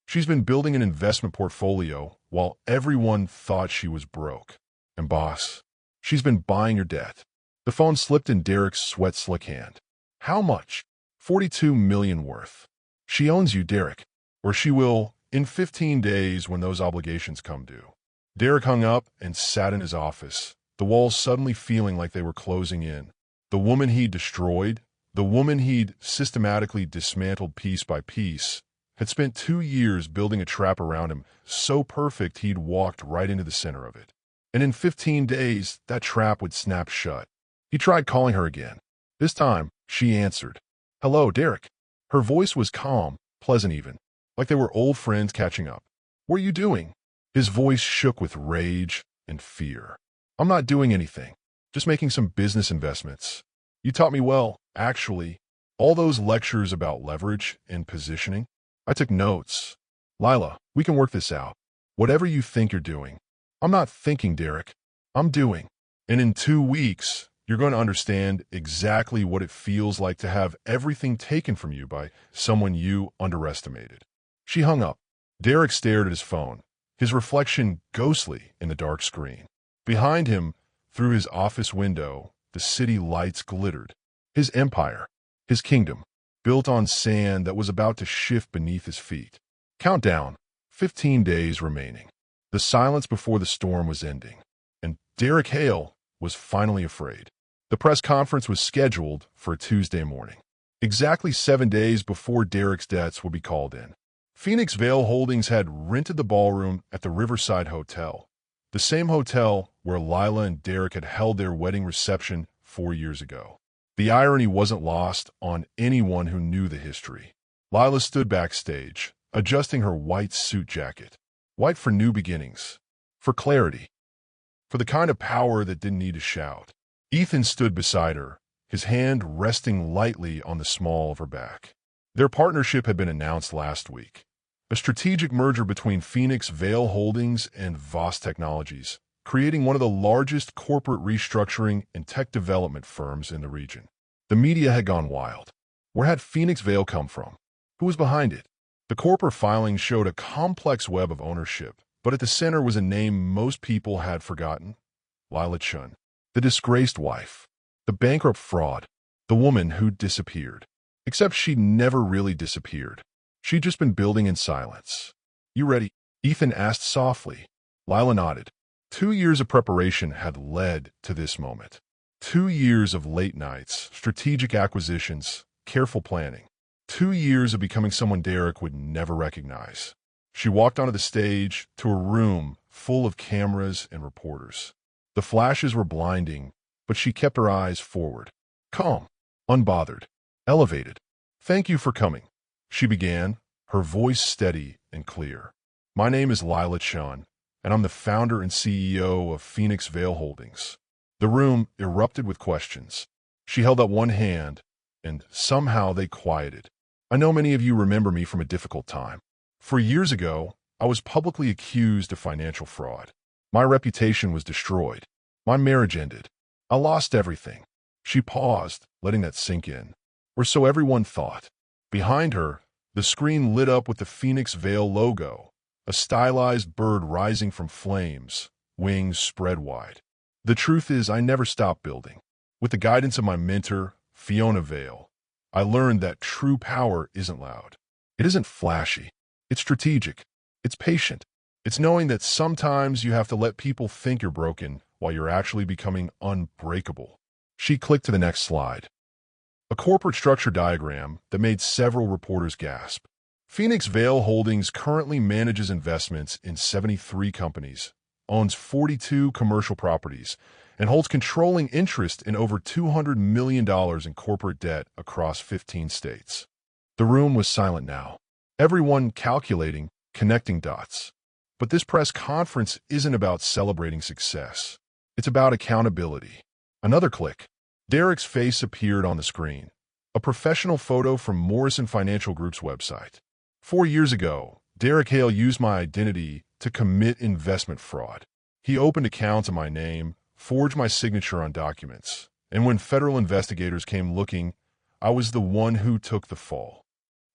Speaker 1: She's been building an investment portfolio while everyone thought she was broke. And boss, she's been buying your debt. The phone slipped in Derek's sweat-slick hand. How much? 42 million worth. She owns you, Derek. Or she will, in 15 days when those obligations come due. Derek hung up and sat in his office, the walls suddenly feeling like they were closing in. The woman he'd destroyed, the woman he'd systematically dismantled piece by piece, had spent 2 years building a trap around him so perfect he'd walked right into the center of it. And in 15 days, that trap would snap shut. He tried calling her again. This time, she answered. Hello, Derek. Her voice was calm, pleasant even, like they were old friends catching up. What are you doing? His voice shook with rage and fear. I'm not doing anything, just making some business investments. You taught me well, actually. All those lectures about leverage and positioning. I took notes. Lila, we can work this out. Whatever you think you're doing. I'm not thinking, Derek. I'm doing. And in 2 weeks, you're going to understand exactly what it feels like to have everything taken from you by someone you underestimated. She hung up. Derek stared at his phone, his reflection ghostly in the dark screen. Behind him, through his office window, the city lights glittered. His empire, his kingdom, built on sand that was about to shift beneath his feet. Countdown, 15 days remaining. The silence before the storm was ending, and Derek Hale was finally afraid. The press conference was scheduled for a Tuesday morning, exactly 7 days before Derek's debts would be called in. Phoenix Vale Holdings had rented the ballroom at the Riverside Hotel, the same hotel where Lila and Derek had held their wedding reception 4 years ago. The irony wasn't lost on anyone who knew the history. Lila stood backstage, adjusting her white suit jacket. White for new beginnings, for clarity, for the kind of power that didn't need to shout. Ethan stood beside her, his hand resting lightly on the small of her back. Their partnership had been announced last week. A strategic merger between Phoenix Vale Holdings and Voss Technologies, creating one of the largest corporate restructuring and tech development firms in the region. The media had gone wild. Where had Phoenix Vale come from? Who was behind it? The corporate filings showed a complex web of ownership, but at the center was a name most people had forgotten. Lila Chun, the disgraced wife, the bankrupt fraud, the woman who disappeared. Except she'd never really disappeared. She'd just been building in silence. You ready? Ethan asked softly. Lila nodded. 2 years of preparation had led to this moment. 2 years of late nights, strategic acquisitions, careful planning. 2 years of becoming someone Derek would never recognize. She walked onto the stage to a room full of cameras and reporters. The flashes were blinding, but she kept her eyes forward. Calm, unbothered, elevated. Thank you for coming, she began, her voice steady and clear. My name is Lila Chun, and I'm the founder and CEO of Phoenix Vale Holdings. The room erupted with questions. She held up one hand, and somehow they quieted. I know many of you remember me from a difficult time. 4 years ago, I was publicly accused of financial fraud. My reputation was destroyed. My marriage ended. I lost everything. She paused, letting that sink in. Or so everyone thought. Behind her, the screen lit up with the Phoenix Vale logo, a stylized bird rising from flames, wings spread wide. The truth is, I never stopped building. With the guidance of my mentor, Fiona Vale, I learned that true power isn't loud. It isn't flashy. It's strategic. It's patient. It's knowing that sometimes you have to let people think you're broken while you're actually becoming unbreakable. She clicked to the next slide. A corporate structure diagram that made several reporters gasp. Phoenix Vale Holdings currently manages investments in 73 companies, owns 42 commercial properties, and holds controlling interest in over $200 million in corporate debt across 15 states. The room was silent now, everyone calculating, connecting dots. But this press conference isn't about celebrating success. It's about accountability. Another click. Derek's face appeared on the screen. A professional photo from Morrison Financial Group's website. 4 years ago, Derek Hale used my identity to commit investment fraud. He opened accounts in my name, forged my signature on documents, and when federal investigators came looking, I was the one who took the fall.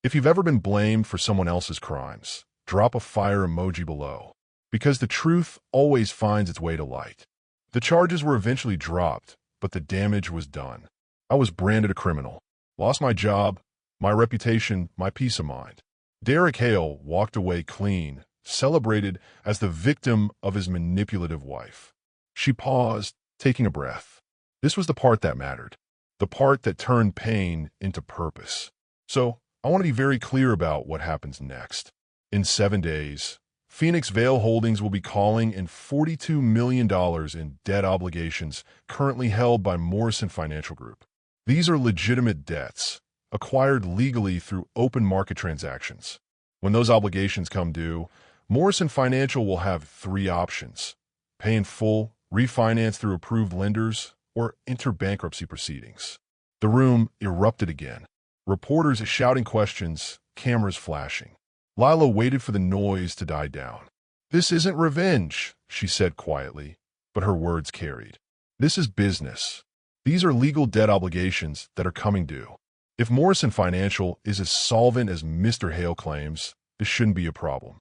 Speaker 1: If you've ever been blamed for someone else's crimes, drop a fire emoji below, because the truth always finds its way to light. The charges were eventually dropped, but the damage was done. I was branded a criminal, lost my job, my reputation, my peace of mind. Derek Hale walked away clean, celebrated as the victim of his manipulative wife. She paused, taking a breath. This was the part that mattered, the part that turned pain into purpose. So, I want to be very clear about what happens next. In 7 days, Phoenix Vale Holdings will be calling in $42 million in debt obligations currently held by Morrison Financial Group. These are legitimate debts, acquired legally through open market transactions. When those obligations come due, Morrison Financial will have 3 options: pay in full, refinance through approved lenders, or enter bankruptcy proceedings. The room erupted again. Reporters shouting questions, cameras flashing. Lila waited for the noise to die down. "This isn't revenge," she said quietly, but her words carried. "This is business. These are legal debt obligations that are coming due. If Morrison Financial is as solvent as Mr. Hale claims, this shouldn't be a problem.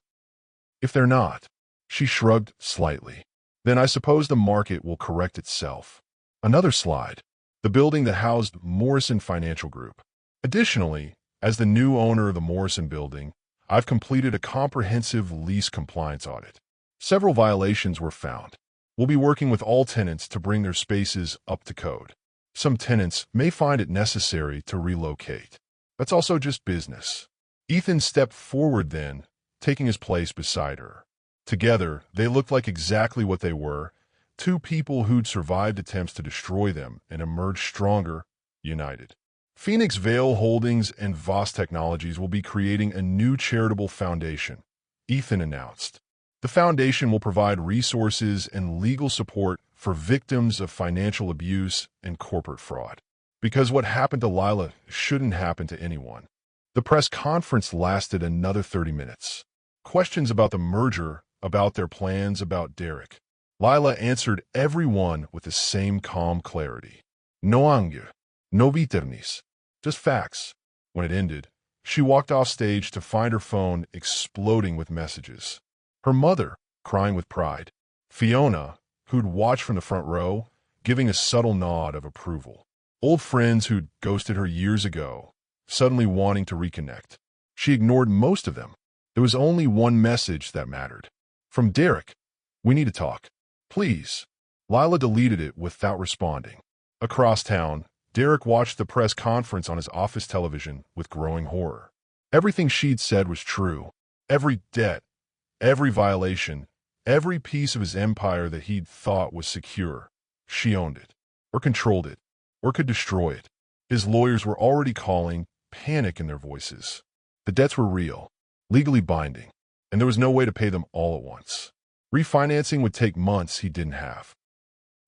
Speaker 1: If they're not," she shrugged slightly, "then I suppose the market will correct itself." Another slide. The building that housed Morrison Financial Group. Additionally, as the new owner of the Morrison building, I've completed a comprehensive lease compliance audit. Several violations were found. We'll be working with all tenants to bring their spaces up to code. Some tenants may find it necessary to relocate. That's also just business. Ethan stepped forward then, taking his place beside her. Together, they looked like exactly what they were, 2 people who'd survived attempts to destroy them and emerged stronger, united. Phoenix Vale Holdings and Voss Technologies will be creating a new charitable foundation, Ethan announced. The foundation will provide resources and legal support for victims of financial abuse and corporate fraud. Because what happened to Lila shouldn't happen to anyone. The press conference lasted another 30 minutes. Questions about the merger, about their plans, about Derek. Lila answered everyone with the same calm clarity. "No anger, no bitterness, just facts." When it ended, she walked off stage to find her phone exploding with messages. Her mother, crying with pride. Fiona, who'd watched from the front row, giving a subtle nod of approval. Old friends who'd ghosted her years ago, suddenly wanting to reconnect. She ignored most of them. There was only one message that mattered. From Derek. "We need to talk. Please." Lila deleted it without responding. Across town, Derek watched the press conference on his office television with growing horror. Everything she'd said was true. Every debt, every violation, every piece of his empire that he'd thought was secure. She owned it, or controlled it, or could destroy it. His lawyers were already calling, panic in their voices. The debts were real, legally binding, and there was no way to pay them all at once. Refinancing would take months he didn't have.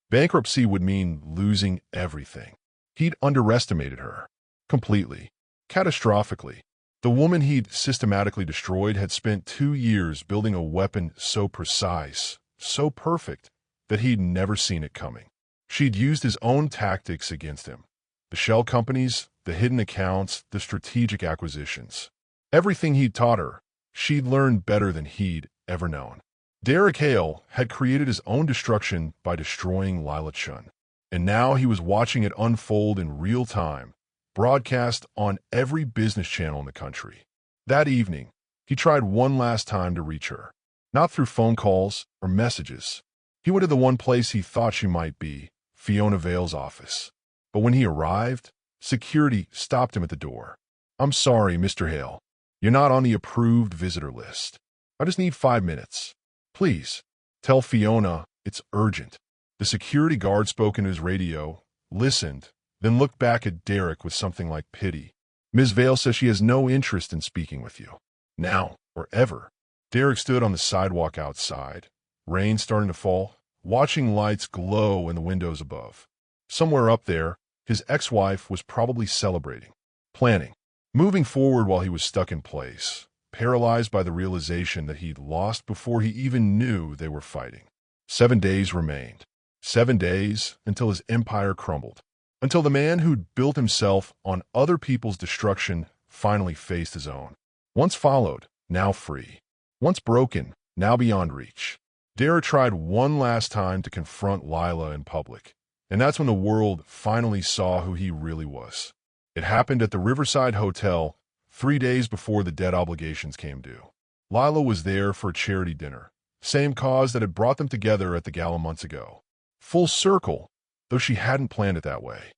Speaker 1: Bankruptcy would mean losing everything. He'd underestimated her. Completely. Catastrophically. The woman he'd systematically destroyed had spent 2 years building a weapon so precise, so perfect, that he'd never seen it coming. She'd used his own tactics against him. The shell companies, the hidden accounts, the strategic acquisitions. Everything he'd taught her, she'd learned better than he'd ever known. Derek Hale had created his own destruction by destroying Lila Chun. And now he was watching it unfold in real time, broadcast on every business channel in the country. That evening, he tried one last time to reach her. Not through phone calls or messages. He went to the one place he thought she might be, Fiona Vale's office. But when he arrived, security stopped him at the door. "I'm sorry, Mr. Hale. You're not on the approved visitor list. I just need 5 minutes. Please, tell Fiona it's urgent." The security guard spoke into his radio, listened, then looked back at Derek with something like pity. "Ms. Vale says she has no interest in speaking with you. Now or ever." Derek stood on the sidewalk outside, rain starting to fall, watching lights glow in the windows above. Somewhere up there, his ex-wife was probably celebrating, planning, moving forward while he was stuck in place, paralyzed by the realization that he'd lost before he even knew they were fighting. 7 days remained. 7 days until his empire crumbled. Until the man who'd built himself on other people's destruction finally faced his own. Once followed, now free. Once broken, now beyond reach. Derek tried one last time to confront Lila in public, and that's when the world finally saw who he really was. It happened at the Riverside Hotel 3 days before the debt obligations came due. Lila was there for a charity dinner, same cause that had brought them together at the gala months ago. Full circle, though she hadn't planned it that way.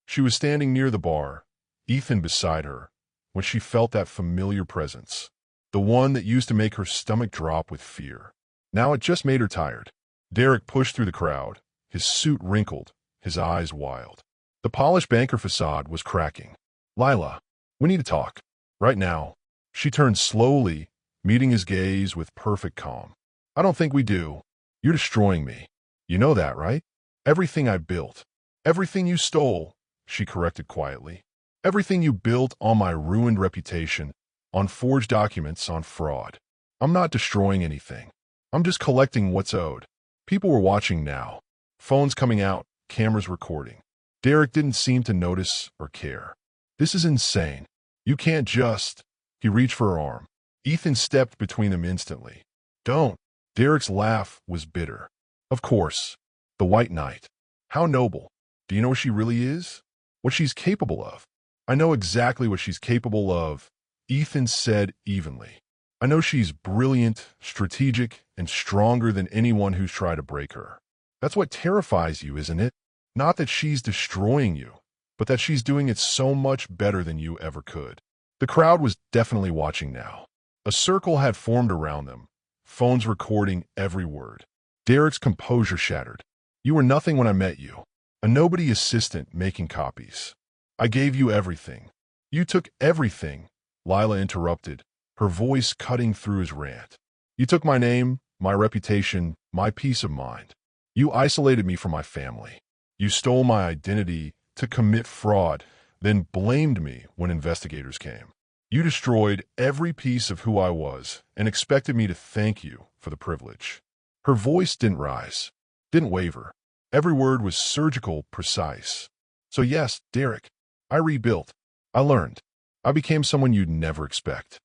Speaker 1: She was standing near the bar, Ethan beside her, when she felt that familiar presence, the one that used to make her stomach drop with fear. Now it just made her tired. Derek pushed through the crowd, his suit wrinkled, his eyes wild. The polished banker facade was cracking. "Lila, we need to talk. Right now." She turned slowly, meeting his gaze with perfect calm. "I don't think we do. You're destroying me. You know that, right? Everything I built. Everything you stole," she corrected quietly. "Everything you built on my ruined reputation, on forged documents, on fraud. I'm not destroying anything. I'm just collecting what's owed." People were watching now. Phones coming out, cameras recording. Derek didn't seem to notice or care. "This is insane. You can't just—" He reached for her arm. Ethan stepped between them instantly. "Don't." Derek's laugh was bitter. "Of course. The White Knight. How noble. Do you know what she really is? What she's capable of?" "I know exactly what she's capable of," Ethan said evenly. "I know she's brilliant, strategic, and stronger than anyone who's tried to break her. That's what terrifies you, isn't it? Not that she's destroying you, but that she's doing it so much better than you ever could." The crowd was definitely watching now. A circle had formed around them, phones recording every word. Derek's composure shattered. "You were nothing when I met you. A nobody assistant making copies. I gave you everything. You took everything," Lila interrupted, her voice cutting through his rant. "You took my name, my reputation, my peace of mind. You isolated me from my family. You stole my identity to commit fraud, then blamed me when investigators came. You destroyed every piece of who I was and expected me to thank you for the privilege." Her voice didn't rise, didn't waver. Every word was surgical, precise. "So yes, Derek, I rebuilt. I learned. I became someone you'd never expect.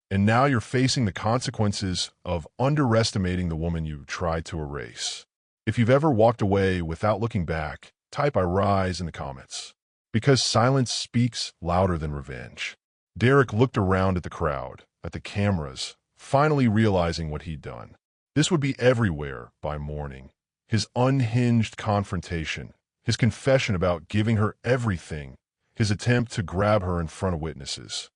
Speaker 1: And now you're facing the consequences of underestimating the woman you tried to erase. If you've ever walked away without looking back, type 'I rise' in the comments. Because silence speaks louder than revenge." Derek looked around at the crowd, at the cameras, finally realizing what he'd done. This would be everywhere by morning. His unhinged confrontation, his confession about giving her everything, his attempt to grab her in front of witnesses.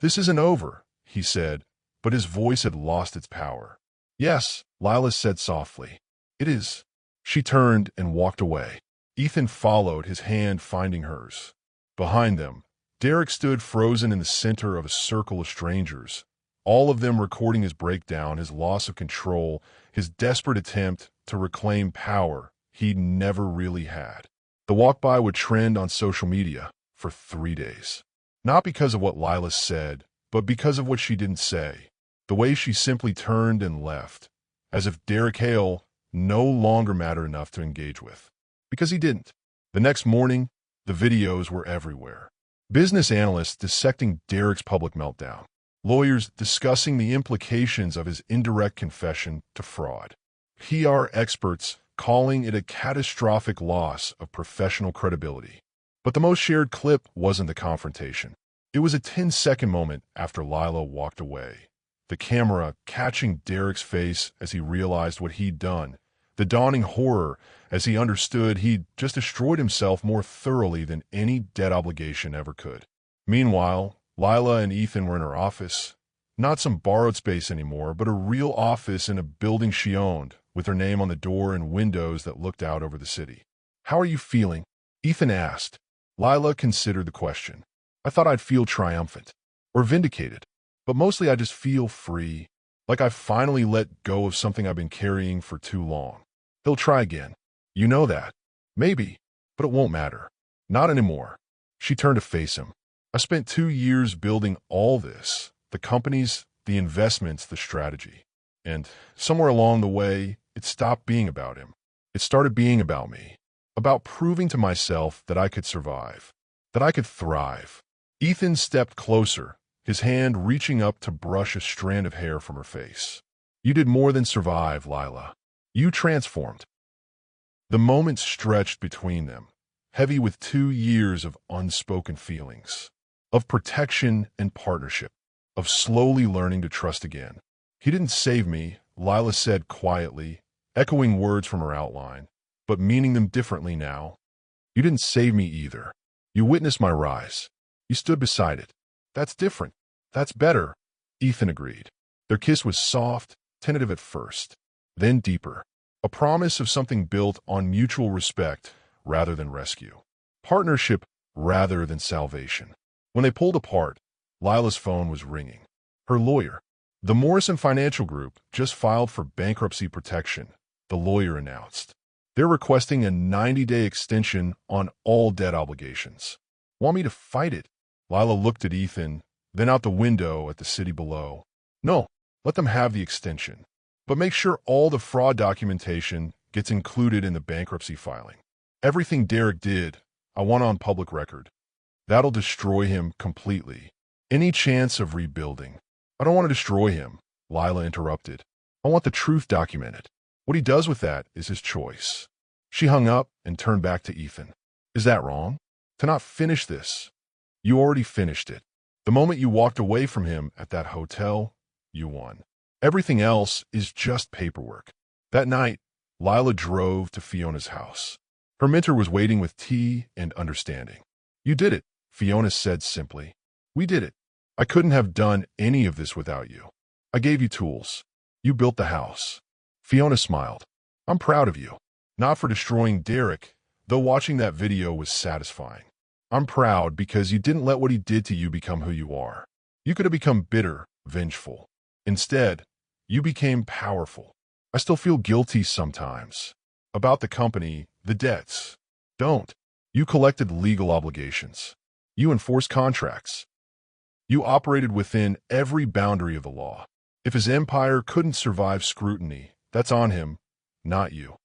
Speaker 1: "This isn't over," he said, but his voice had lost its power. "Yes," Lila said softly. "It is." She turned and walked away. Ethan followed, his hand finding hers. Behind them, Derek stood frozen in the center of a circle of strangers, all of them recording his breakdown, his loss of control, his desperate attempt to reclaim power he'd never really had. The walk-by would trend on social media for 3 days. Not because of what Lila said, but because of what she didn't say. The way she simply turned and left, as if Derek Hale no longer mattered enough to engage with. Because he didn't. The next morning, the videos were everywhere. Business analysts dissecting Derek's public meltdown. Lawyers discussing the implications of his indirect confession to fraud. PR experts calling it a catastrophic loss of professional credibility. But the most shared clip wasn't the confrontation. It was a 10-second moment after Lila walked away. The camera catching Derek's face as he realized what he'd done. The dawning horror as he understood he'd just destroyed himself more thoroughly than any debt obligation ever could. Meanwhile, Lila and Ethan were in her office. Not some borrowed space anymore, but a real office in a building she owned, with her name on the door and windows that looked out over the city. "How are you feeling?" Ethan asked. Lila considered the question. "I thought I'd feel triumphant. Or vindicated. But mostly I just feel free. Like I finally let go of something I've been carrying for too long." "He'll try again. You know that." "Maybe. But it won't matter. Not anymore." She turned to face him. "I spent 2 years building all this. The companies, the investments, the strategy. And somewhere along the way, it stopped being about him. It started being about me. About proving to myself that I could survive. That I could thrive." Ethan stepped closer, his hand reaching up to brush a strand of hair from her face. "You did more than survive, Lila. You transformed." The moment stretched between them, heavy with 2 years of unspoken feelings. Of protection and partnership. Of slowly learning to trust again. "He didn't save me," Lila said quietly, echoing words from her outline, but meaning them differently now. "You didn't save me either. You witnessed my rise. You stood beside it." "That's different. That's better," Ethan agreed. Their kiss was soft, tentative at first, then deeper. A promise of something built on mutual respect rather than rescue. Partnership rather than salvation. When they pulled apart, Lila's phone was ringing. Her lawyer. The Morrison Financial Group just filed for bankruptcy protection, the lawyer announced. They're requesting a 90-day extension on all debt obligations. "Want me to fight it?" Lila looked at Ethan, then out the window at the city below. "No, let them have the extension. But make sure all the fraud documentation gets included in the bankruptcy filing. Everything Derek did, I want on public record. That'll destroy him completely. Any chance of rebuilding." "I don't want to destroy him," Lila interrupted. "I want the truth documented. What he does with that is his choice." She hung up and turned back to Ethan. "Is that wrong? To not finish this?" "You already finished it. The moment you walked away from him at that hotel, you won. Everything else is just paperwork." That night, Lila drove to Fiona's house. Her mentor was waiting with tea and understanding. "You did it," Fiona said simply. "We did it. I couldn't have done any of this without you. I gave you tools. You built the house." Fiona smiled. "I'm proud of you. Not for destroying Derek, though watching that video was satisfying. I'm proud because you didn't let what he did to you become who you are. You could have become bitter, vengeful. Instead, you became powerful. I still feel guilty sometimes. About the company, the debts. Don't. You collected legal obligations. You enforced contracts. You operated within every boundary of the law. If his empire couldn't survive scrutiny, that's on him, not you."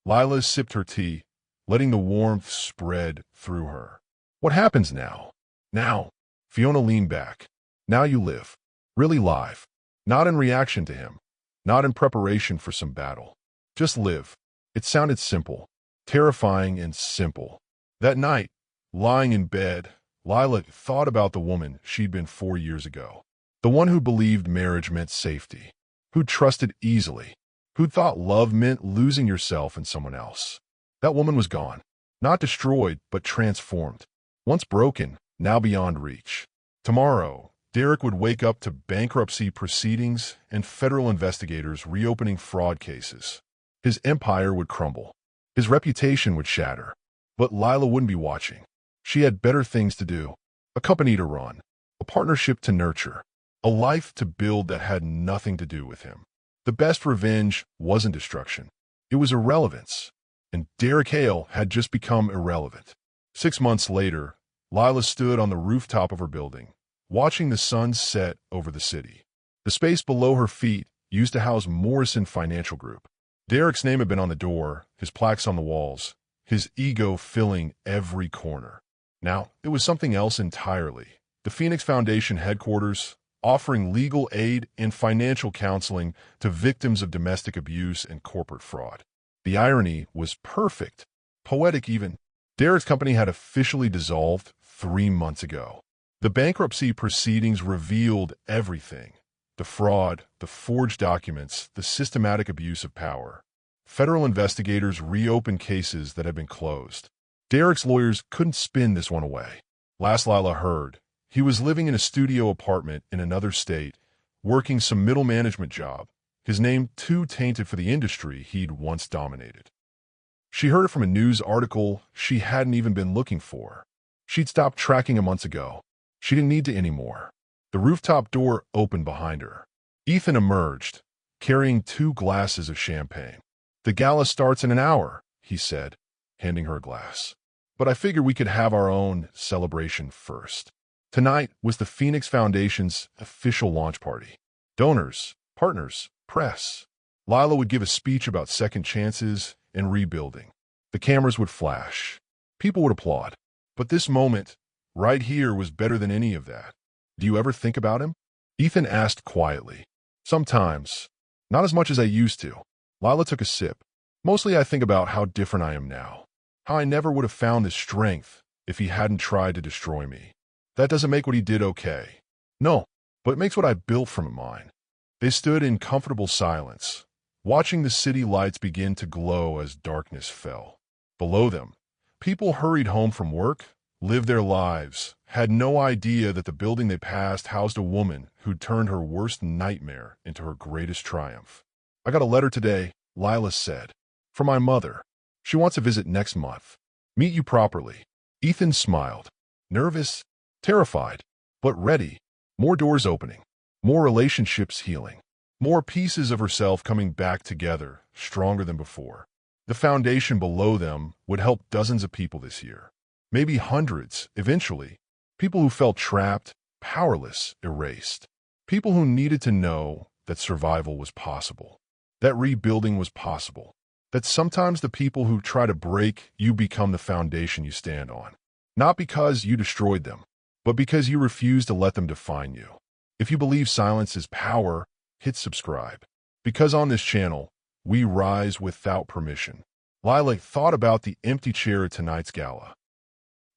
Speaker 1: Lila sipped her tea, letting the warmth spread through her. "What happens now?" "Now." Fiona leaned back. "Now you live. Really live. Not in reaction to him. Not in preparation for some battle. Just live." It sounded simple. Terrifying and simple. That night, lying in bed, Lila thought about the woman she'd been 4 years ago. The one who believed marriage meant safety. Who'd trusted easily. Who'd thought love meant losing yourself in someone else. That woman was gone. Not destroyed, but transformed. Once broken, now beyond reach. Tomorrow, Derek would wake up to bankruptcy proceedings and federal investigators reopening fraud cases. His empire would crumble. His reputation would shatter. But Lila wouldn't be watching. She had better things to do. A company to run. A partnership to nurture. A life to build that had nothing to do with him. The best revenge wasn't destruction. It was irrelevance. And Derek Hale had just become irrelevant. 6 months later, Lila stood on the rooftop of her building, watching the sun set over the city. The space below her feet used to house Morrison Financial Group. Derek's name had been on the door, his plaques on the walls, his ego filling every corner. Now, it was something else entirely. The Phoenix Foundation headquarters, offering legal aid and financial counseling to victims of domestic abuse and corporate fraud. The irony was perfect, poetic even. Derek's company had officially dissolved 3 months ago. The bankruptcy proceedings revealed everything. The fraud, the forged documents, the systematic abuse of power. Federal investigators reopened cases that had been closed. Derek's lawyers couldn't spin this one away. Last Lila heard, He was living in a studio apartment in another state, working some middle management job, his name too tainted for the industry he'd once dominated. She heard it from a news article she hadn't even been looking for. She'd stopped tracking him months ago. She didn't need to anymore. The rooftop door opened behind her. Ethan emerged, carrying 2 glasses of champagne. "The gala starts in an hour," he said, handing her a glass. "But I figured we could have our own celebration first." Tonight was the Phoenix Foundation's official launch party. Donors, partners, press. Lila would give a speech about second chances and rebuilding. The cameras would flash. People would applaud. But this moment, right here, was better than any of that. "Do you ever think about him?" Ethan asked quietly. "Sometimes. Not as much as I used to." Lila took a sip. "Mostly I think about how different I am now. How I never would have found this strength if he hadn't tried to destroy me. That doesn't make what he did okay. No, but it makes what I built from it mine." They stood in comfortable silence, watching the city lights begin to glow as darkness fell. Below them, people hurried home from work, lived their lives, had no idea that the building they passed housed a woman who'd turned her worst nightmare into her greatest triumph. "I got a letter today," Lila said. "From my mother. She wants to visit next month. Meet you properly." Ethan smiled. Nervous, terrified, but ready. More doors opening. More relationships healing. More pieces of herself coming back together, stronger than before. The foundation below them would help dozens of people this year. Maybe hundreds, eventually. People who felt trapped, powerless, erased. People who needed to know that survival was possible. That rebuilding was possible. That sometimes the people who try to break you become the foundation you stand on. Not because you destroyed them, but because you refuse to let them define you. If you believe silence is power, hit subscribe. Because on this channel, we rise without permission. Lila thought about the empty chair at tonight's gala.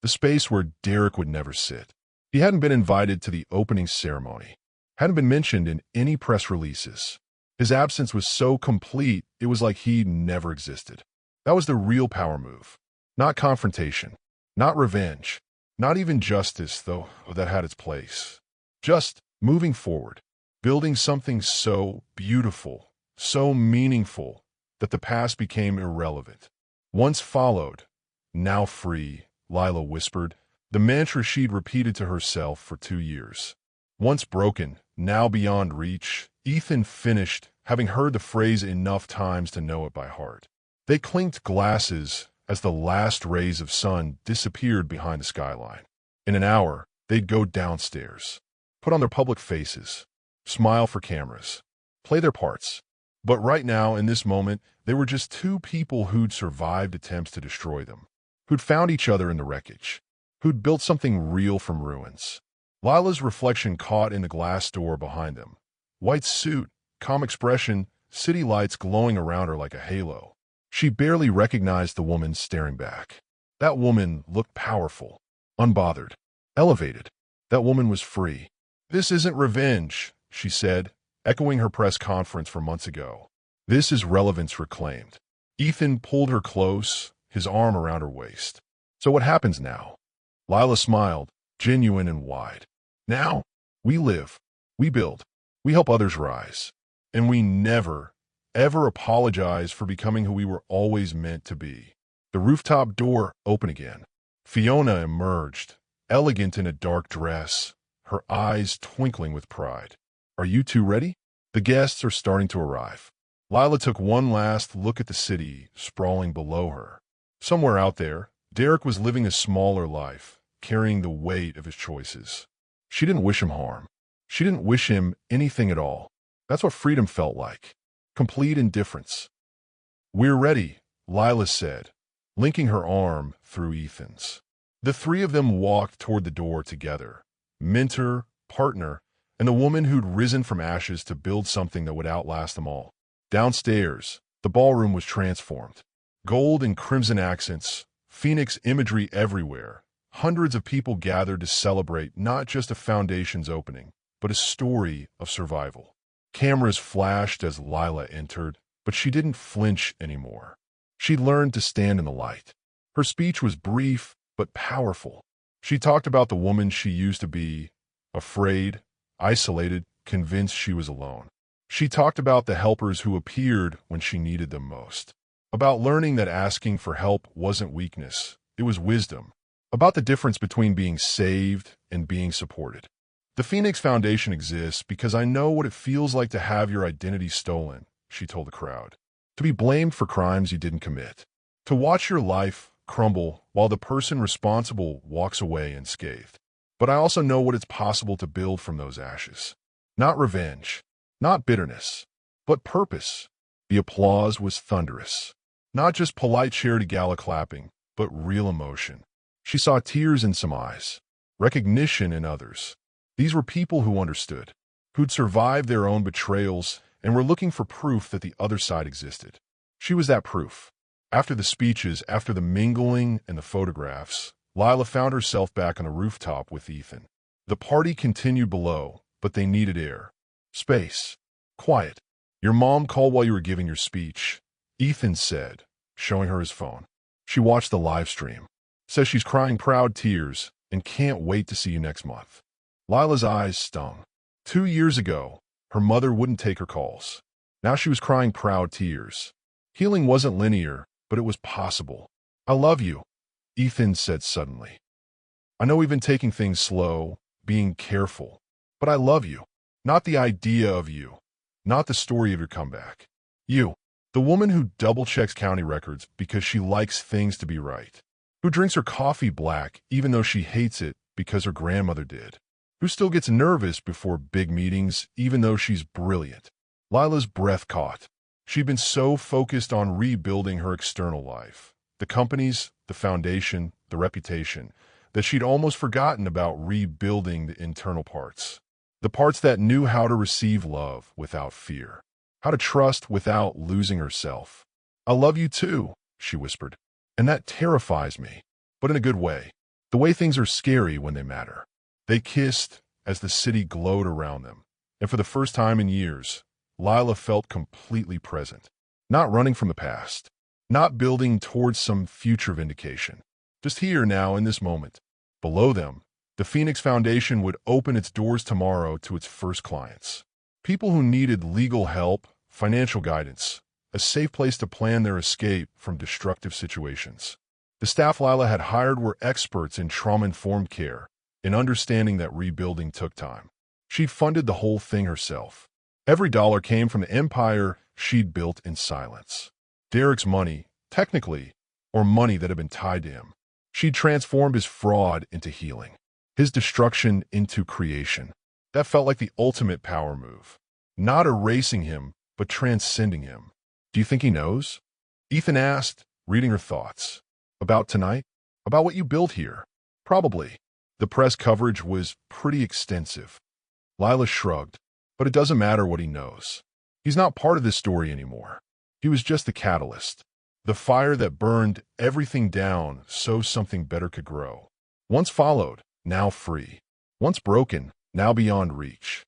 Speaker 1: The space where Derek would never sit. He hadn't been invited to the opening ceremony. Hadn't been mentioned in any press releases. His absence was so complete, it was like he never existed. That was the real power move. Not confrontation. Not revenge. Not even justice, though that had its place. Just moving forward. Building something so beautiful, so meaningful, that the past became irrelevant. Once followed, now free, Lila whispered, the mantra she'd repeated to herself for 2 years. Once broken, now beyond reach, Ethan finished, having heard the phrase enough times to know it by heart. They clinked glasses as the last rays of sun disappeared behind the skyline. In an hour, they'd go downstairs, put on their public faces, smile for cameras, play their parts. But right now, in this moment, they were just 2 people who'd survived attempts to destroy them, who'd found each other in the wreckage, who'd built something real from ruins. Lila's reflection caught in the glass door behind them. White suit, calm expression, city lights glowing around her like a halo. She barely recognized the woman staring back. That woman looked powerful, unbothered, elevated. That woman was free. "This isn't revenge," she said, echoing her press conference from months ago. "This is relevance reclaimed." Ethan pulled her close, his arm around her waist. "So what happens now?" Lila smiled, genuine and wide. "Now, we live, we build, we help others rise. And we never, ever apologize for becoming who we were always meant to be." The rooftop door opened again. Fiona emerged, elegant in a dark dress, her eyes twinkling with pride. "Are you 2 ready? The guests are starting to arrive." Lila took one last look at the city sprawling below her. Somewhere out there, Derek was living a smaller life, carrying the weight of his choices. She didn't wish him harm. She didn't wish him anything at all. That's what freedom felt like. Complete indifference. "We're ready," Lila said, linking her arm through Ethan's. The 3 of them walked toward the door together. Mentor, partner, and the woman who'd risen from ashes to build something that would outlast them all. Downstairs, the ballroom was transformed. Gold and crimson accents, Phoenix imagery everywhere. Hundreds of people gathered to celebrate not just a foundation's opening, but a story of survival. Cameras flashed as Lila entered, but she didn't flinch anymore. She learned to stand in the light. Her speech was brief, but powerful. She talked about the woman she used to be, afraid, isolated, convinced she was alone. She talked about the helpers who appeared when she needed them most, about learning that asking for help wasn't weakness, it was wisdom, about the difference between being saved and being supported. The Phoenix Foundation exists because I know what it feels like to have your identity stolen, she told the crowd. To be blamed for crimes you didn't commit. To watch your life crumble while the person responsible walks away unscathed. But I also know what it's possible to build from those ashes. Not revenge, not bitterness, but purpose. The applause was thunderous. Not just polite charity gala clapping, but real emotion. She saw tears in some eyes, recognition in others. These were people who understood, who'd survived their own betrayals and were looking for proof that the other side existed. She was that proof. After the speeches, after the mingling and the photographs, Lila found herself back on the rooftop with Ethan. The party continued below, but they needed air. Space. Quiet. Your mom called while you were giving your speech, Ethan said, showing her his phone. She watched the live stream. Says she's crying proud tears and can't wait to see you next month. Lila's eyes stung. 2 years ago, her mother wouldn't take her calls. Now she was crying proud tears. Healing wasn't linear, but it was possible. I love you, Ethan said suddenly. I know we've been taking things slow, being careful, but I love you. Not the idea of you, not the story of your comeback. You, the woman who double-checks county records because she likes things to be right, who drinks her coffee black even though she hates it because her grandmother did, who still gets nervous before big meetings even though she's brilliant. Lila's breath caught. She'd been so focused on rebuilding her external life, the companies, the foundation, the reputation, that she'd almost forgotten about rebuilding the internal parts. The parts that knew how to receive love without fear, how to trust without losing herself. I love you too, she whispered. And that terrifies me, but in a good way. The way things are scary when they matter. They kissed as the city glowed around them, and for the first time in years, Lila felt completely present, not running from the past, not building towards some future vindication. Just here now in this moment. Below them, the Phoenix Foundation would open its doors tomorrow to its first clients. People who needed legal help, financial guidance, a safe place to plan their escape from destructive situations. The staff Lila had hired were experts in trauma-informed care, in understanding that rebuilding took time. She funded the whole thing herself. Every dollar came from the empire she'd built in silence. Derek's money, technically, or money that had been tied to him. She'd transformed his fraud into healing, his destruction into creation. That felt like the ultimate power move. Not erasing him, but transcending him. Do you think he knows? Ethan asked, reading her thoughts. About tonight? About what you built here? Probably. The press coverage was pretty extensive. Lila shrugged. But it doesn't matter what he knows. He's not part of this story anymore. He was just the catalyst. The fire that burned everything down so something better could grow. Once followed, now free. Once broken, now beyond reach.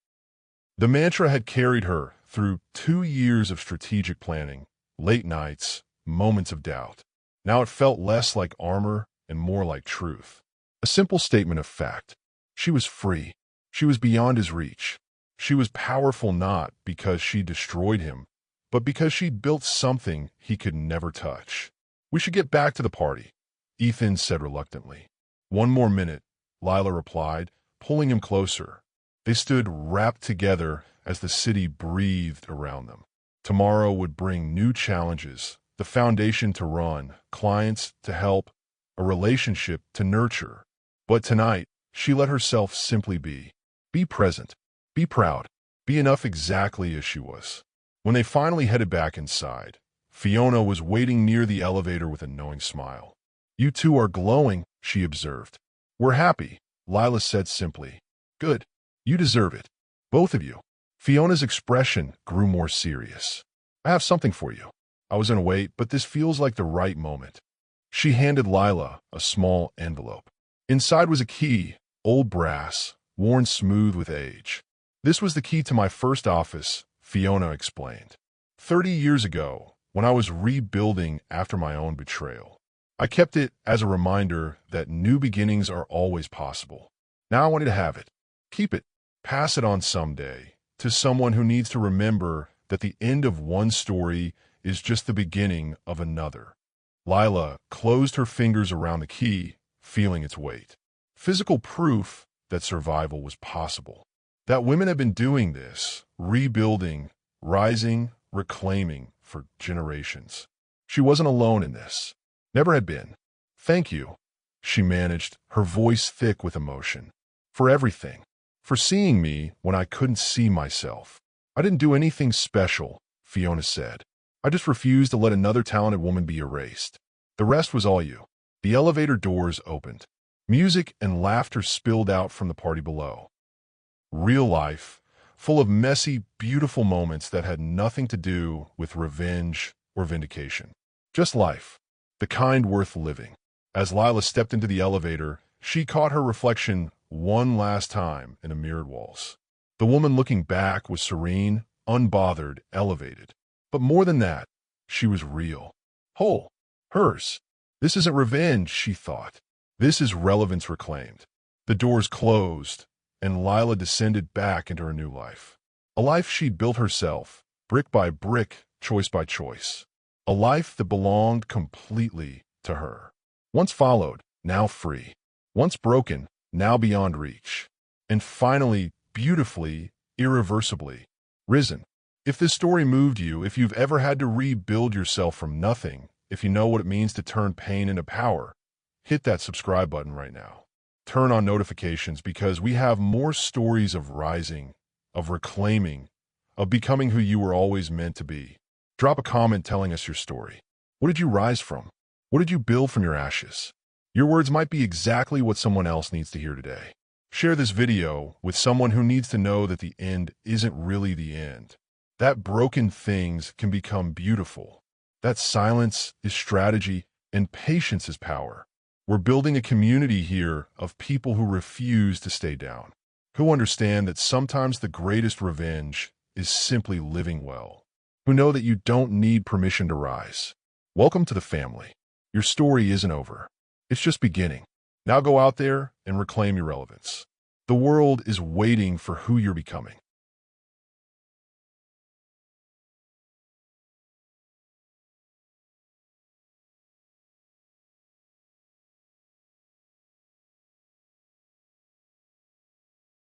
Speaker 1: The mantra had carried her through 2 years of strategic planning, late nights, moments of doubt. Now it felt less like armor and more like truth. A simple statement of fact. She was free. She was beyond his reach. She was powerful not because she destroyed him, but because she'd built something he could never touch. We should get back to the party, Ethan said reluctantly. 1 more minute, Lila replied, pulling him closer. They stood wrapped together as the city breathed around them. Tomorrow would bring new challenges, the foundation to run, clients to help, a relationship to nurture. But tonight, she let herself simply be. Be present. Be proud. Be enough exactly as she was. When they finally headed back inside, Fiona was waiting near the elevator with a knowing smile. You two are glowing, she observed. We're happy, Lila said simply. Good. You deserve it. Both of you. Fiona's expression grew more serious. I have something for you. I was in a wait, but this feels like the right moment. She handed Lila a small envelope. Inside was a key, old brass, worn smooth with age. This was the key to my first office, Fiona explained. 30 years ago, when I was rebuilding after my own betrayal. I kept it as a reminder that new beginnings are always possible. Now I wanted to have it. Keep it. Pass it on someday to someone who needs to remember that the end of one story is just the beginning of another. Lila closed her fingers around the key, feeling its weight. Physical proof that survival was possible. That women have been doing this, rebuilding, rising, reclaiming for generations. She wasn't alone in this. Never had been. Thank you, she managed, her voice thick with emotion. For everything. For seeing me when I couldn't see myself. I didn't do anything special, Fiona said. I just refused to let another talented woman be erased. The rest was all you. The elevator doors opened. Music and laughter spilled out from the party below. Real life, full of messy, beautiful moments that had nothing to do with revenge or vindication. Just life, the kind worth living. As Lila stepped into the elevator, she caught her reflection one last time in the mirrored walls. The woman looking back was serene, unbothered, elevated. But more than that, she was real. Whole. Hers. This isn't revenge, she thought. This is relevance reclaimed. The doors closed, and Lila descended back into her new life. A life she'd built herself, brick by brick, choice by choice. A life that belonged completely to her. Once followed, now free. Once broken, now beyond reach. And finally, beautifully, irreversibly, risen. If this story moved you, if you've ever had to rebuild yourself from nothing, if you know what it means to turn pain into power, hit that subscribe button right now. Turn on notifications because we have more stories of rising, of reclaiming, of becoming who you were always meant to be. Drop a comment telling us your story. What did you rise from? What did you build from your ashes? Your words might be exactly what someone else needs to hear today. Share this video with someone who needs to know that the end isn't really the end. That broken things can become beautiful. That silence is strategy and patience is power. We're building a community here of people who refuse to stay down, who understand that sometimes the greatest revenge is simply living well, who know that you don't need permission to rise. Welcome to the family. Your story isn't over. It's just beginning. Now go out there and reclaim your relevance. The world is waiting for who you're becoming.